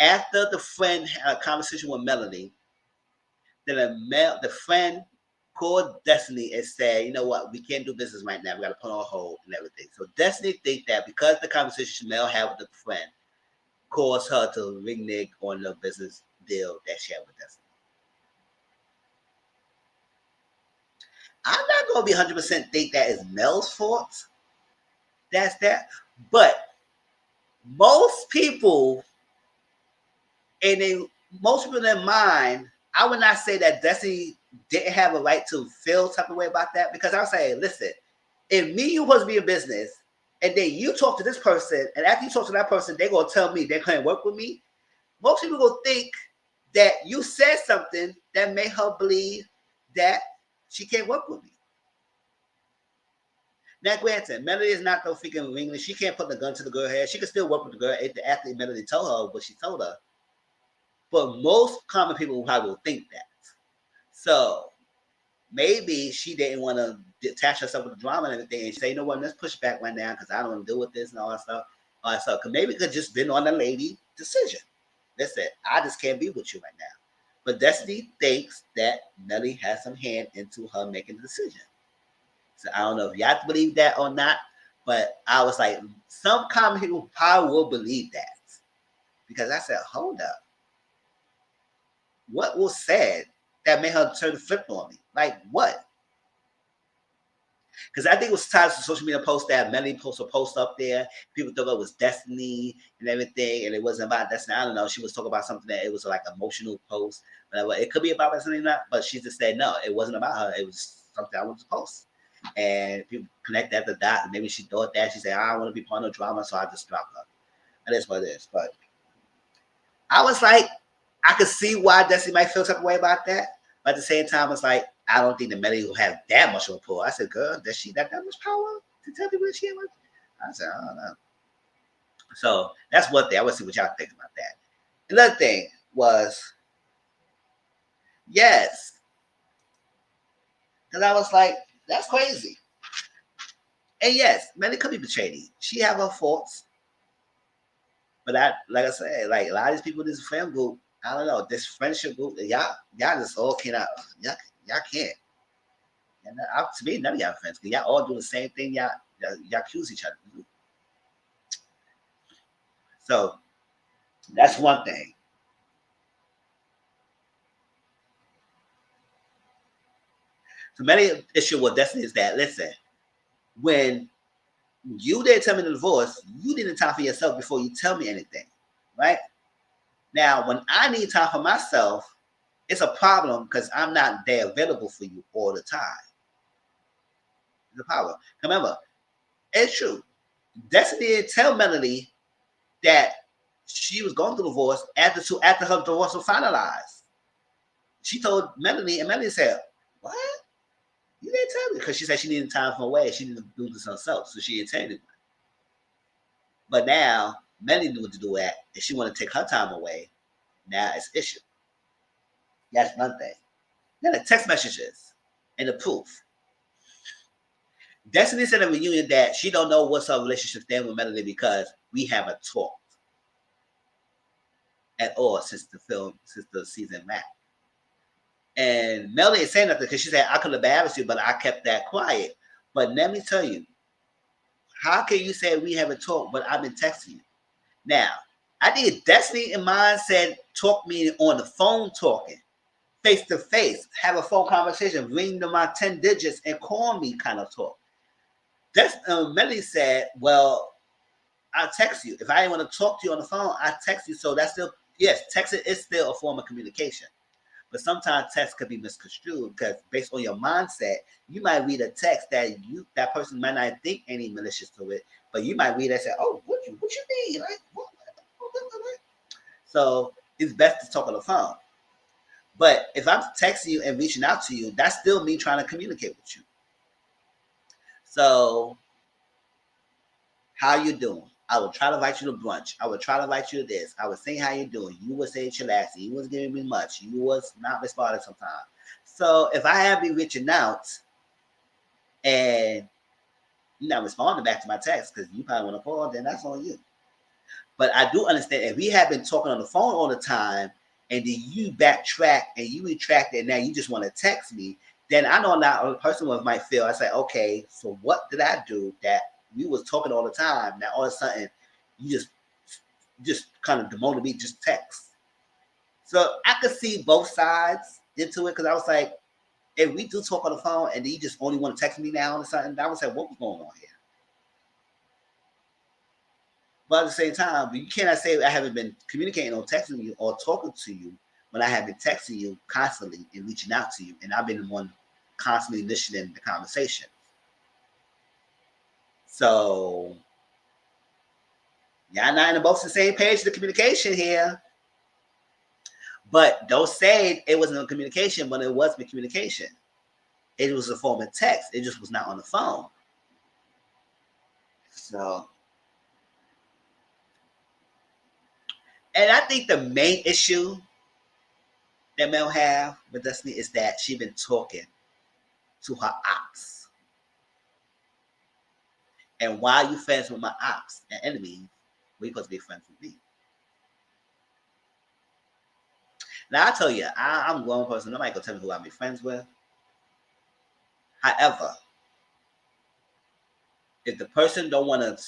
After the friend had a conversation with Melanie, then the friend called Destiny and said, you know what, we can't do business right now. We got to put on hold and everything. So Destiny think that because the conversation Mel had with the friend caused her to renege on the business deal that she had with Destiny. I'm not going to be 100% think that is Mel's fault. That's that. But most people in their mind, I would not say that Destiny didn't have a right to feel type of way about that, because I would say, listen, if me you supposed to be in business and then you talk to this person and after you talk to that person, they're going to tell me they can't work with me. Most people will think that you said something that made her believe that she can't work with me. Now, granted, Melody is not no freaking English. She can't put the gun to the girl's head. She can still work with the girl after Melody told her what she told her. But most common people probably will think that. So maybe she didn't want to detach herself with the drama and everything. And she said, you know what, let's push back right now because I don't want to deal with this and all that stuff. Because maybe it could just been on the lady decision. Listen, I just can't be with you right now. But Destiny thinks that Melly has some hand into her making the decision. So I don't know if you have to believe that or not. But I was like, some common people probably will believe that. Because I said, hold up. What was said that made her turn the flip on me? Like what? Because I think it was tied to social media posts that Melanie posted a post up there. People thought it was Destiny and everything, and it wasn't about Destiny. I don't know. She was talking about something that it was like an emotional post. Whatever. It could be about Destiny or not, but she just said no, it wasn't about her. It was something I wanted to post. And people connect that to that. And maybe she thought that. She said, I don't want to be part of the drama, so I just dropped her. And that's what it is. But I was like, I could see why Destiny might feel some way about that. But at the same time, it's like, I don't think the Melody will have that much of a pull. I said, girl, does she got that much power to tell people that she was? I said, I don't know. So that's one thing. I want to see what y'all think about that. Another thing was, yes. Because I was like, that's crazy. And yes, Melody could be betrayed. She have her faults. But like I said, like a lot of these people in this friend group, I don't know, this friendship group, y'all just all cannot, y'all can't. And to me, none of y'all friends, because y'all all do the same thing. Y'all accuse each other. So that's one thing. So many issue with Destiny is that, listen, when you didn't tell me the divorce, you didn't time for yourself before you tell me anything, right? Now, when I need time for myself, it's a problem because I'm not there available for you all the time. It's a problem. Remember, it's true. Destiny didn't tell Melody that she was going through divorce after her divorce was finalized. She told Melody, and Melody said, what? You didn't tell me. Because she said she needed time for away. She needed to do this herself. So she didn't tell anybody. But now, Melanie knew to do that. If she want to take her time away, now it's an issue. That's one thing. Then the text messages and the proof. Destiny said in a reunion that she don't know what's her relationship then with Melanie because we haven't talked at all since the season wrapped. And Melanie ain't saying nothing because she said, I could have embarrassed you, but I kept that quiet. But let me tell you, how can you say we haven't talked, but I've been texting you? Now, I think Destiny in mind said talk me on the phone talking, face to face, have a phone conversation, ring to my 10 digits and call me kind of talk. Melanie said, well, I'll text you. If I didn't want to talk to you on the phone, I text you. So that's still, yes, texting is still a form of communication. But sometimes text could be misconstrued because based on your mindset, you might read a text that person might not think any malicious to it, but you might read it and say, "Oh, what you mean?" Like, what? So it's best to talk on the phone. But if I'm texting you and reaching out to you, that's still me trying to communicate with you. So, how you doing? I would try to invite you to brunch. I would try to invite you to this. I would say how you doing. You would say chillaxy. You was giving me much. You was not responding sometimes. So if I have you reaching out and you're not responding back to my text because you probably want to call, then that's on you. But I do understand if we have been talking on the phone all the time and then you backtrack and you retract it and now you just want to text me, then I know now a person might feel, I say, okay, so what did I do that we was talking all the time. Now all of a sudden, you just kind of demoted me, just text. So I could see both sides into it because I was like, if we do talk on the phone and then you just only want to text me now or something, I was like, what was going on here? But at the same time, you cannot say I haven't been communicating or texting you or talking to you when I have been texting you constantly and reaching out to you, and I've been the one constantly initiating the conversation. So y'all not in both the same page of the communication here. But don't say it wasn't a communication when it wasn't a communication. It was a form of text. It just was not on the phone. So, and I think the main issue that Mel have with Destiny is that she been talking to her ops. And why are you friends with my ops and enemies? We're supposed to be friends with me. Now I tell you, I'm a grown person. Nobody gonna tell me who I be friends with. However, if the person don't want to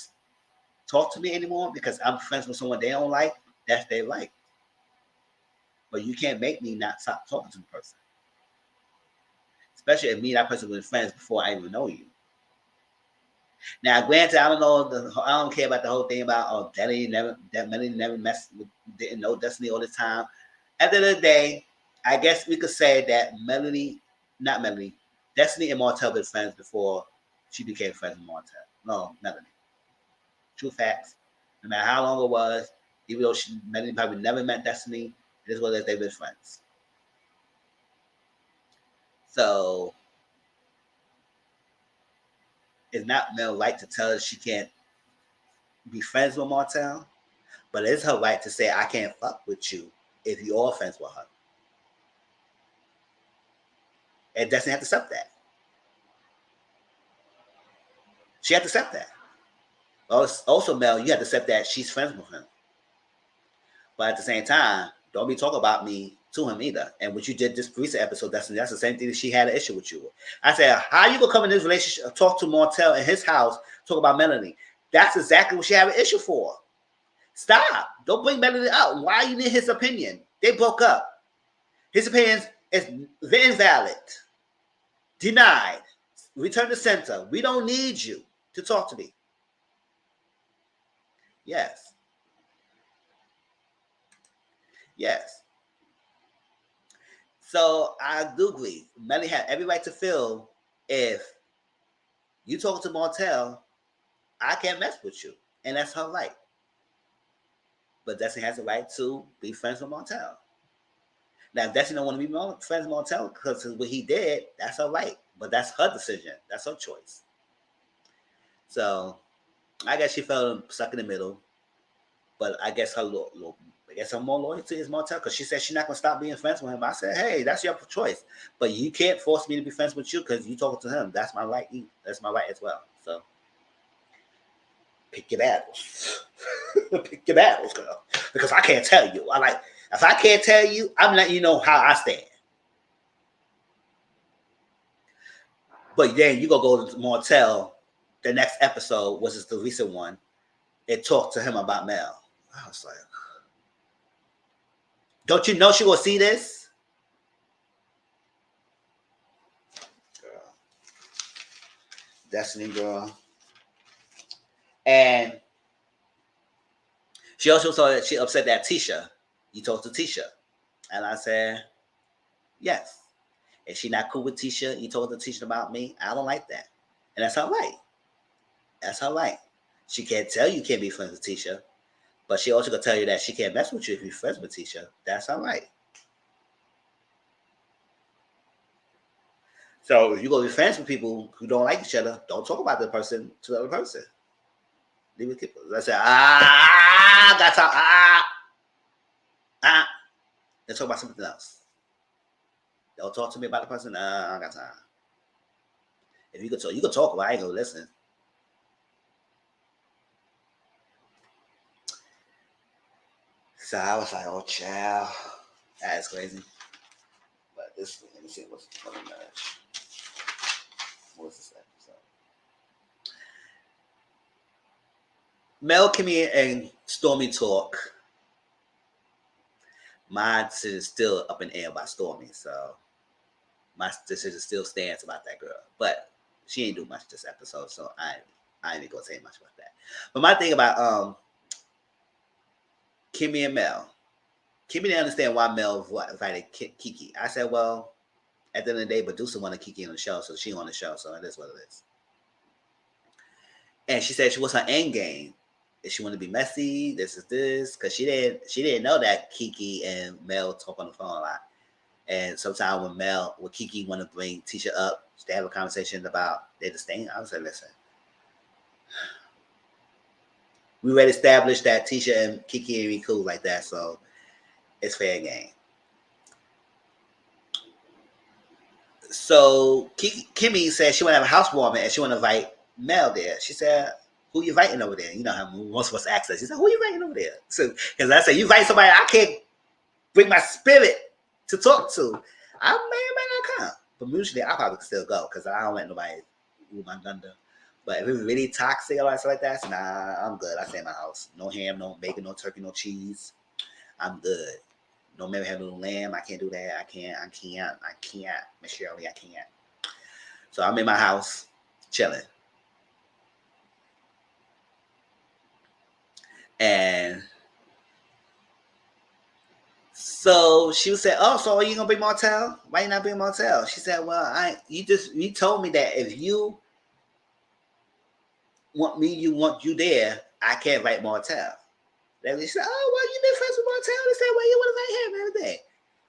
talk to me anymore because I'm friends with someone they don't like, that's their right. But you can't make me not stop talking to the person. Especially if me and that person were friends before I even know you. Now, granted, I don't care about the whole thing about Melanie never messed with, didn't know Destiny all the time. At the end of the day, I guess we could say that Destiny and Martell were friends before she became friends with Martell. No, Melanie. True facts. No matter how long it was, even though Melanie probably never met Destiny, it is what it is, they've been friends. So it's not Mel's right to tell her she can't be friends with Martell, but it's her right to say I can't fuck with you if you're friends with her. And Destiny had to accept that. She had to accept that. Also, Mel, you have to accept that she's friends with him. But at the same time, don't be talking about me to him either. And what you did this recent episode, that's the same thing that she had an issue with you with. I said, how you gonna come in this relationship, talk to Martell in his house, talk about Melanie? That's exactly what she had an issue for. Stop. Don't bring Melanie out. Why you need his opinion? They broke up. His opinion is invalid. Denied. Return to center. We don't need you to talk to me. Yes. Yes. So I do agree. Melanie had every right to feel if you talking to Martell, I can't mess with you. And that's her right. But Destiny has the right to be friends with Martell. Now, if Destiny don't want to be friends with Martell because of what he did, that's her right. But that's her decision. That's her choice. So I guess she felt stuck in the middle. But I guess her I guess her more loyalty is Martell because she said she's not gonna stop being friends with him. I said, hey, that's your choice, but you can't force me to be friends with you because you talking to him. That's my right. That's my right as well. So pick your battles. Pick your battles, girl. Because I can't tell you. If I can't tell you, I'm letting you know how I stand. But then you go to Martell. The next episode, which is the recent one, and talk to him about Mel. I was like, don't you know she will see this? Girl. Destiny girl. And she also saw that she upset that Tisha. You talked to Tisha. And I said, yes. If she not cool with Tisha, you told her Tisha about me. I don't like that. And that's all right. That's all right. She can't tell you can't be friends with Tisha. But she also could tell you that she can't mess with you if you're friends with Tisha. That's all right. So if you're going to be friends with people who don't like each other, don't talk about the person to the other person. Leave it people. Let's say, that's how, let's talk about something else. Don't talk to me about the person. I don't got time. If you could talk, but I ain't going to listen. So I was like, oh, child. That's crazy. But this, let me see what's the match. What's this episode? Mel, Kimmy, and Stormy talk. My decision is still up in the air about Stormy, so my decision still stands about that girl. But she ain't do much this episode, so I ain't even gonna say much about that. But my thing about Kimmy and Mel, Kimmy didn't understand why Mel invited Kiki. I said, well, at the end of the day, producer wanted Kiki on the show, so she on the show, so it is what it is. And she said she was her end game. If she wanted to be messy, this is this, because she didn't know that Kiki and Mel talk on the phone a lot. And sometimes when Kiki want to bring Tisha up, they have a conversation about their disdain. I was like, listen, we already established that Tisha and Kiki ain't be cool like that, so it's fair game. So Kimmy said she want to have a housewarming and she want to invite Mel there. She said, who you inviting over there? You know how most of us ask that. She said, who you inviting over there? So, because I said, you invite somebody I can't bring my spirit to talk to. I may not come. But usually I probably still go because I don't let nobody rule my thunder. But if it's really toxic or something like that, nah, I'm good. I stay in my house. No ham, no bacon, no turkey, no cheese. I'm good. No maybe have a little lamb. I can't do that. I can't. Miss Shirley, I can't. So I'm in my house, chilling. And so she said, oh, so are you gonna bring Martell? Why you not bring Martell? She said, well, you told me that if you want you there, I can't invite Martell. Then she said, oh, well, you been friends with Martell. They said, well, you want to invite him and everything.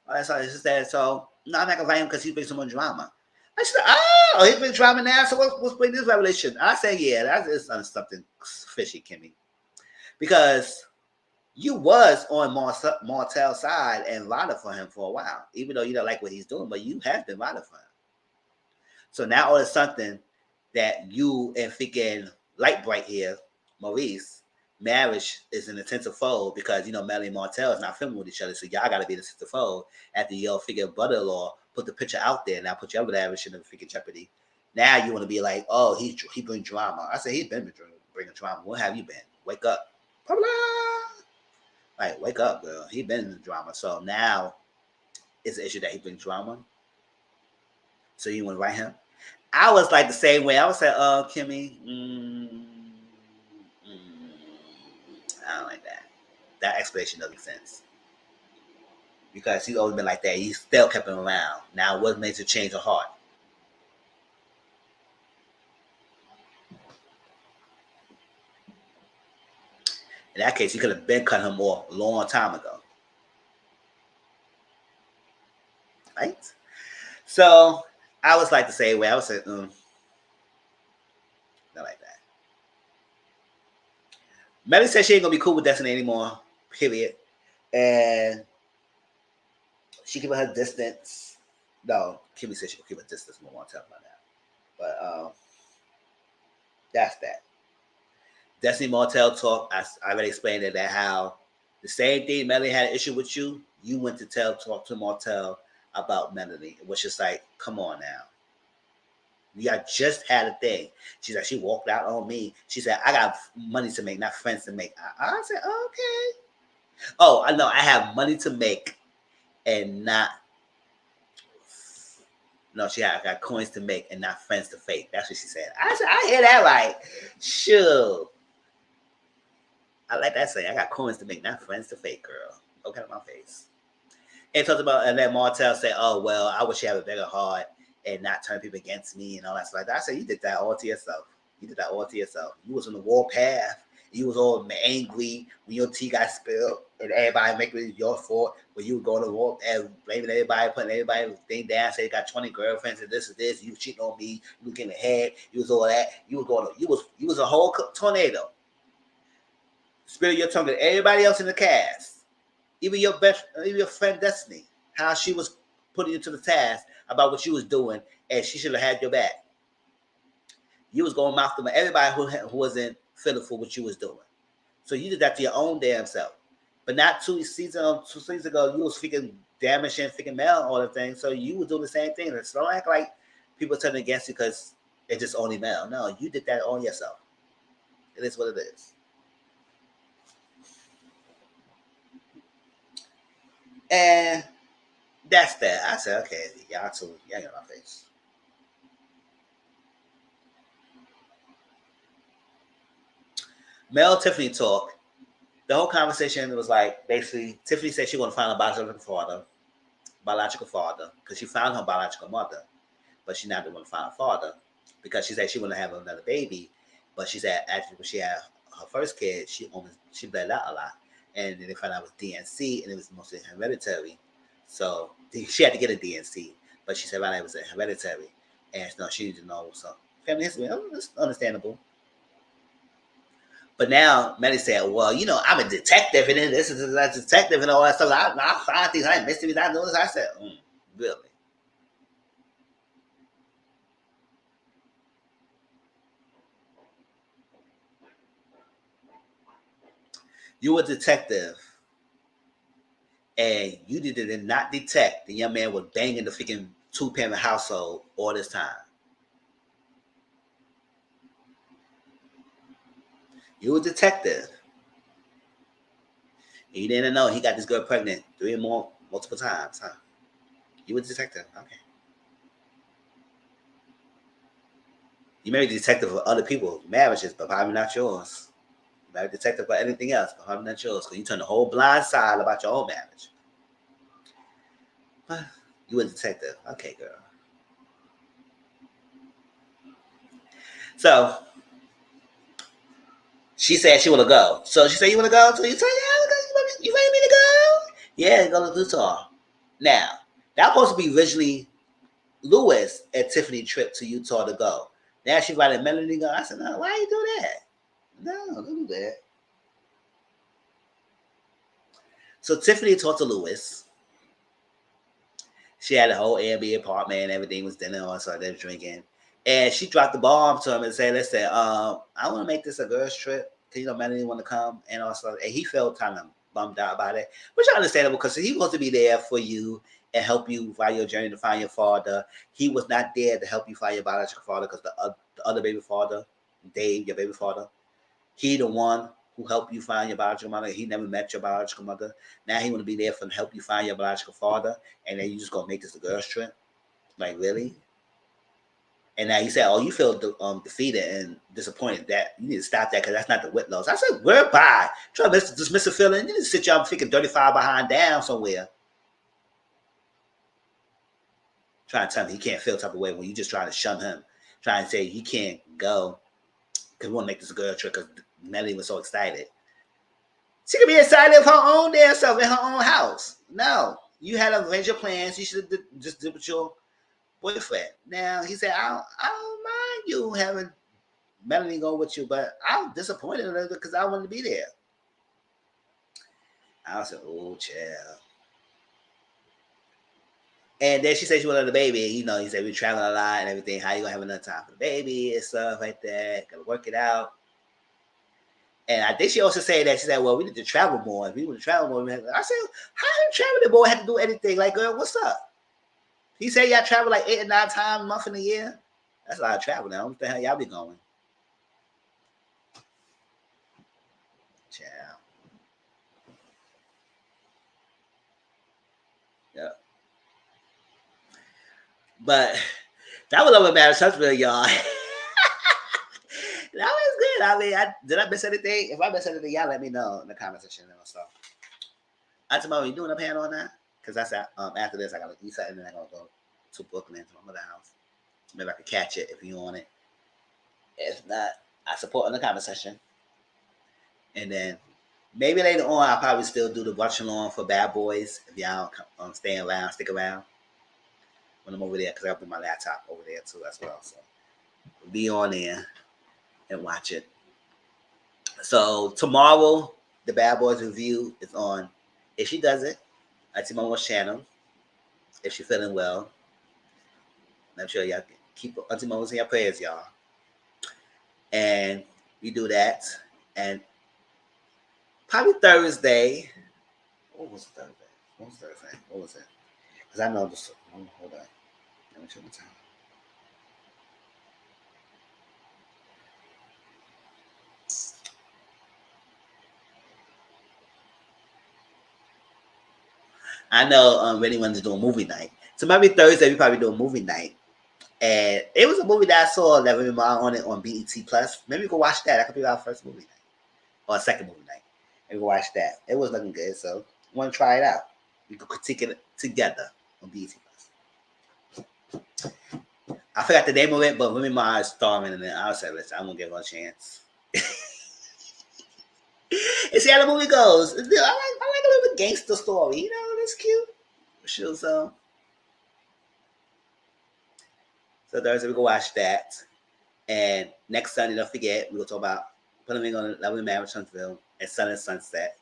Oh, that's all she said. So no, I'm not gonna invite him because he brings so much drama. I said, oh, he brings drama now. So what's bringing this revelation? I said, yeah, that is something fishy, Kimmy, because you was on Martell's side and riding for him for a while, even though you don't like what he's doing, but you have been riding for him. So now all of something that you and freaking Light Bright here, Maurice, marriage is an intensive fold because Melly and Martell is not filming with each other, so y'all gotta be the intensive fold after your figure brother-in-law put the picture out there. Now put your marriage in the freaking jeopardy. Now you want to be like, oh, he brings drama. I said he's been bringing drama. What have you been? Wake up, blah blah. Like, wake up, girl. He been in the drama. So now it's an issue that he brings drama. So you want to write him? I was like the same way. I was like, Kimmy, I don't like that. That explanation doesn't make sense. Because he's always been like that. He still kept him around. Now what makes it change her heart? In that case, he could have been cut him off a long time ago. Right? So I was like the same way. I was like, not like that. Melly said she ain't gonna be cool with Destiny anymore. Period. And she keeping her distance. No, Kimmy said she'll keep her distance. I won't tell about that. But that's that. Destiny Martell talk. I already explained it, that how the same thing Melody had an issue with you. You went to talk to Martell about Melody, which is like, come on now. I just had a thing. She's like, she walked out on me. She said, I got money to make, not friends to make. I said, okay. Oh, I know. I have money to make and not. No, I got coins to make and not friends to fake. That's what she said. I said, I hear that right. Sure. I like that saying. I got coins to make, not friends to fake, girl. Look at my face. And talked about, and then Martell said, oh, well, I wish you had a bigger heart and not turn people against me and all that stuff like that. I said, you did that all to yourself. You did that all to yourself. You was on the warpath. You was all angry when your tea got spilled and everybody making it your fault when you were going to war and blaming everybody, putting everybody thing down, saying you got 20 girlfriends and this is this, you cheating on me, you was getting ahead, you was all that, you was a whole tornado. Spill your tongue to everybody else in the cast, even your friend Destiny, how she was putting you to the task about what you was doing, and she should have had your back. You was going mouth to everybody who wasn't feeling for what you was doing. So you did that to your own damn self. But not two seasons ago, you was freaking damaging freaking male all the thing. So you was doing the same thing. It's not like people turning against you because it's just only male. No, you did that on yourself. It is what it is. And that's that. I said, okay, y'all too. Y'all got my face. Mel Tiffany talk. The whole conversation was like, basically, Tiffany said she want to find a biological father, because she found her biological mother, but she not want to find a father because she said she want to have another baby, but she said actually when she had her first kid, she bled out a lot, and then they found out it was DNC and it was mostly hereditary, so she had to get a DNC, but she said right now it was hereditary, and no, she didn't know some family history. It's understandable. But now Melly said, well, I'm a detective and this is a detective and all that stuff. I find things, I mysteries, I know this. I said, really? You were a detective and you did not detect the young man was banging the freaking two-parent household all this time. You were a detective. And you didn't know he got this girl pregnant multiple times, huh? You were a detective. Okay. You may be a detective for other people's marriages, but probably not yours. You might be a detective for anything else, but probably not yours, because you turned the whole blind side about your own marriage. But you were a detective. Okay, girl. So she said she want to go. So she said, you want to go? So you said, yeah, you ready me to go? Yeah, go to Utah. Now, that was supposed to be originally Lewis and Tiffany trip to Utah to go. Now she's inviting Melanie to go. I said, no, why you do that? No, don't do that. So Tiffany talked to Lewis. She had a whole Airbnb apartment and everything was dinner on, so they're drinking. And she dropped the bomb to him and said, listen, I want to make this a girl's trip. Melanie want to come and also, and he felt kind of bummed out about it, which is understandable because he wants to be there for you and help you find your journey to find your father. He was not there to help you find your biological father because the other baby father, Dave, your baby father, he the one who helped you find your biological mother. He never met your biological mother. Now he want to be there for help you find your biological father, and then you just gonna make this a girl's trip? Like, really? And now he said, "Oh, you feel defeated and disappointed. That you need to stop that because that's not the Whitlows." I said, "Goodbye." Try to dismiss the feeling. You need to sit y'all freaking 35 behind down somewhere. Trying to tell me he can't feel type of way when you just trying to shun him, trying to say he can't go because we want to make this a girl trip because Melanie was so excited. She could be excited of her own damn self in her own house. No, you had arranged your plans. You should have just did with your boyfriend. Now he said, I don't mind you having Melanie going with you, but I'm disappointed in her because I wanted to be there. I was like, oh, child. And then she said she wanted the baby. You know, he said we traveling a lot and everything. How you gonna have enough time for the baby and stuff like that? Gotta work it out. And I think she also said that she said, "Well, we need to travel more. If we want to travel more, I said, how you traveling more have to do anything? Like, girl, what's up?" He said y'all travel like 8 or 9 times a month in a year. That's a lot of travel now. What the hell y'all be going? Child. Yeah. But that was over Marriage Huntsville, y'all. That was good. I mean, did I miss anything? If I missed anything, y'all let me know in the comment section and stuff. Tomorrow, you doing a panel on that? Because I said after this, I gotta eat something and then I gotta go to Brooklyn to my mother's house. Maybe I could catch it if you want it. If not, I support in the comment section. And then maybe later on, I'll probably still do the watch along for Bad Boys. If y'all stay around, stick around when I'm over there, because I'll put my laptop over there too as well. So be on there and watch it. So tomorrow, the Bad Boys review is on. If she does it, Auntie Momo's channel. If she's feeling well, I'm sure y'all keep Auntie Momo's in your prayers, y'all. And we do that. And probably Thursday. What was Thursday? What was it? Because I know this. Hold on. Let me check the time. I know Rennie wanted to do a movie night. So maybe Thursday we probably do a movie night. And it was a movie that I saw that we on it on BET Plus. Maybe we can watch that. That could be our first movie night. Or a second movie night. And we watch that. It was looking good, so I want to try it out. We could critique it together on BET Plus. I forgot the name of it, but Remy Ma is starring in it. I was like, listen, I'm gonna give her a chance. And see how the movie goes. I like a little gangster story. You know, that's cute. Sure, so Thursday we go watch that. And next Sunday, don't forget, we'll talk about putting Putting on Lovely Marriage Huntsville and Sun and Sunset.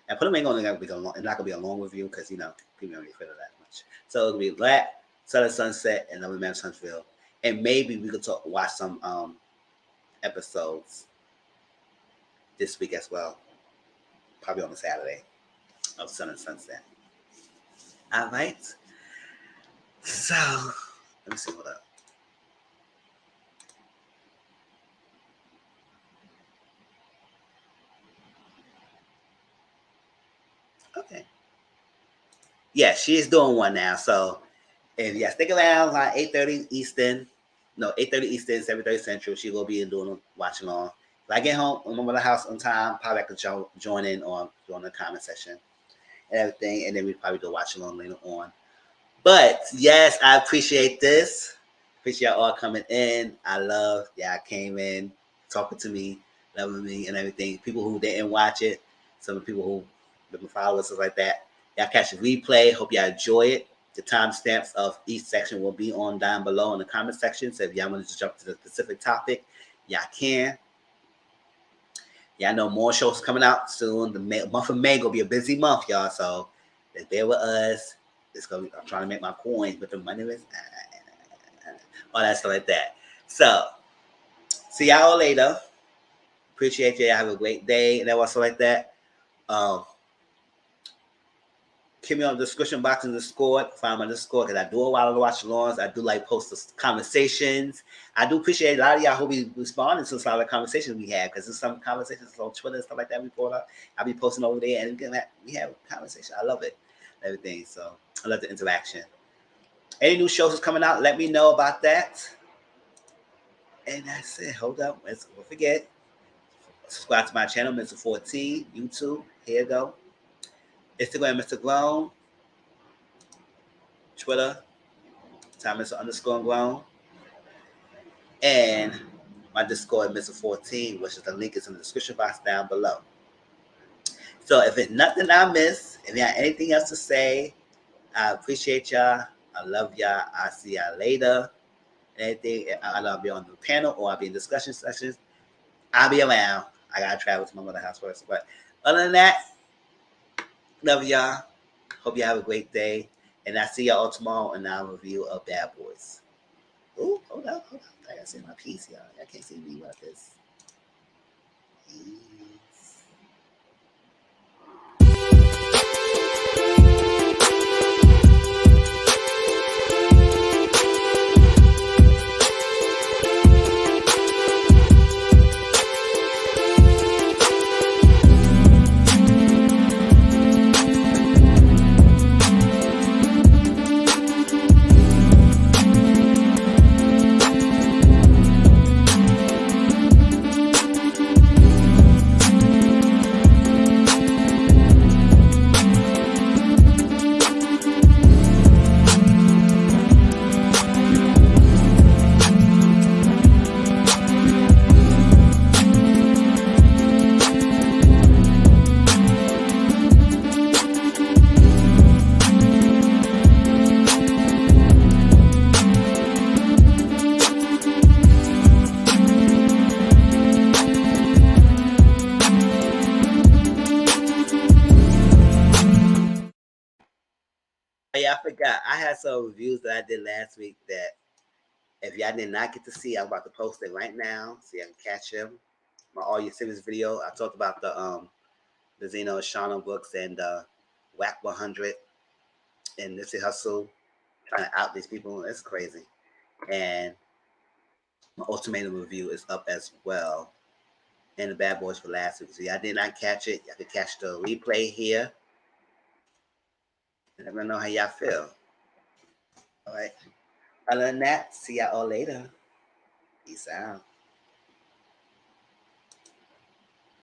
And Putting Ain't gonna be long. It's not gonna be a long review because people don't get rid of that much. So it'll be that, Sun and Sunset, and Lovely Marriage Huntsville. And maybe we could watch some episodes this week as well. Probably on a Saturday of Sun and Sunset. All right. So let me see what up. Okay. Yeah, she is doing one now. So if you stick around like 8:30 Eastern, 8:30 Eastern, 7:30 Central, she will be doing watching on. If I get home, I'm over the house on time, probably I could join in on the comment section and everything, and then we probably do watch along later on. But yes, I appreciate this. Appreciate y'all all coming in. I love y'all came in, talking to me, loving me and everything. People who didn't watch it, some of the people who been followers, stuff like that. Y'all catch the replay. Hope y'all enjoy it. The timestamps of each section will be on down below in the comment section. So if y'all want to jump to the specific topic, y'all can. Y'all know more shows coming out soon. The month of May gonna be a busy month, y'all. So bear with us. I'm trying to make my coins, but the money is all that stuff like that. So see y'all later. Appreciate you. Y'all have a great day and stuff like that. Keep me on the description box in the Discord. Find my Discord because I do a lot of watch alongs. I do like post the conversations. I do appreciate a lot of y'all who be responding to some of the conversations we have because there's some conversations on Twitter and stuff like that we put up. I'll be posting over there and we have a conversation. I love it. Everything. So I love the interaction. Any new shows is coming out, let me know about that. And that's it. Hold up. Don't forget. Subscribe to my channel, Mr. 14, YouTube. Here you go. Instagram, Mr. Grown. Twitter, Mr_Grown. And my Discord, Mr. 14, which is the link is in the description box down below. So if it's nothing I miss, if you have anything else to say, I appreciate y'all. I love y'all. I'll see y'all later. anything, I'll be on the panel or I'll be in discussion sessions. I'll be around. I gotta travel to my mother's house first. But other than that, love y'all. Hope you have a great day. And I see y'all tomorrow in our review of Bad Boys. Ooh, hold up. I gotta say my piece, y'all. I can't see me about this. Yeah, I forgot. I had some reviews that I did last week that if y'all did not get to see, I'm about to post it right now so you can catch them. My All Your Series video. I talked about the Zeno and Shauna books and Whack 100 and Nipsey Hustle trying to out these people. It's crazy. And my ultimatum review is up as well. And the Bad Boys for last week. So y'all did not catch it. Y'all can catch the replay here. And let me know how y'all feel. All right. Other than that, see y'all all later. Peace out.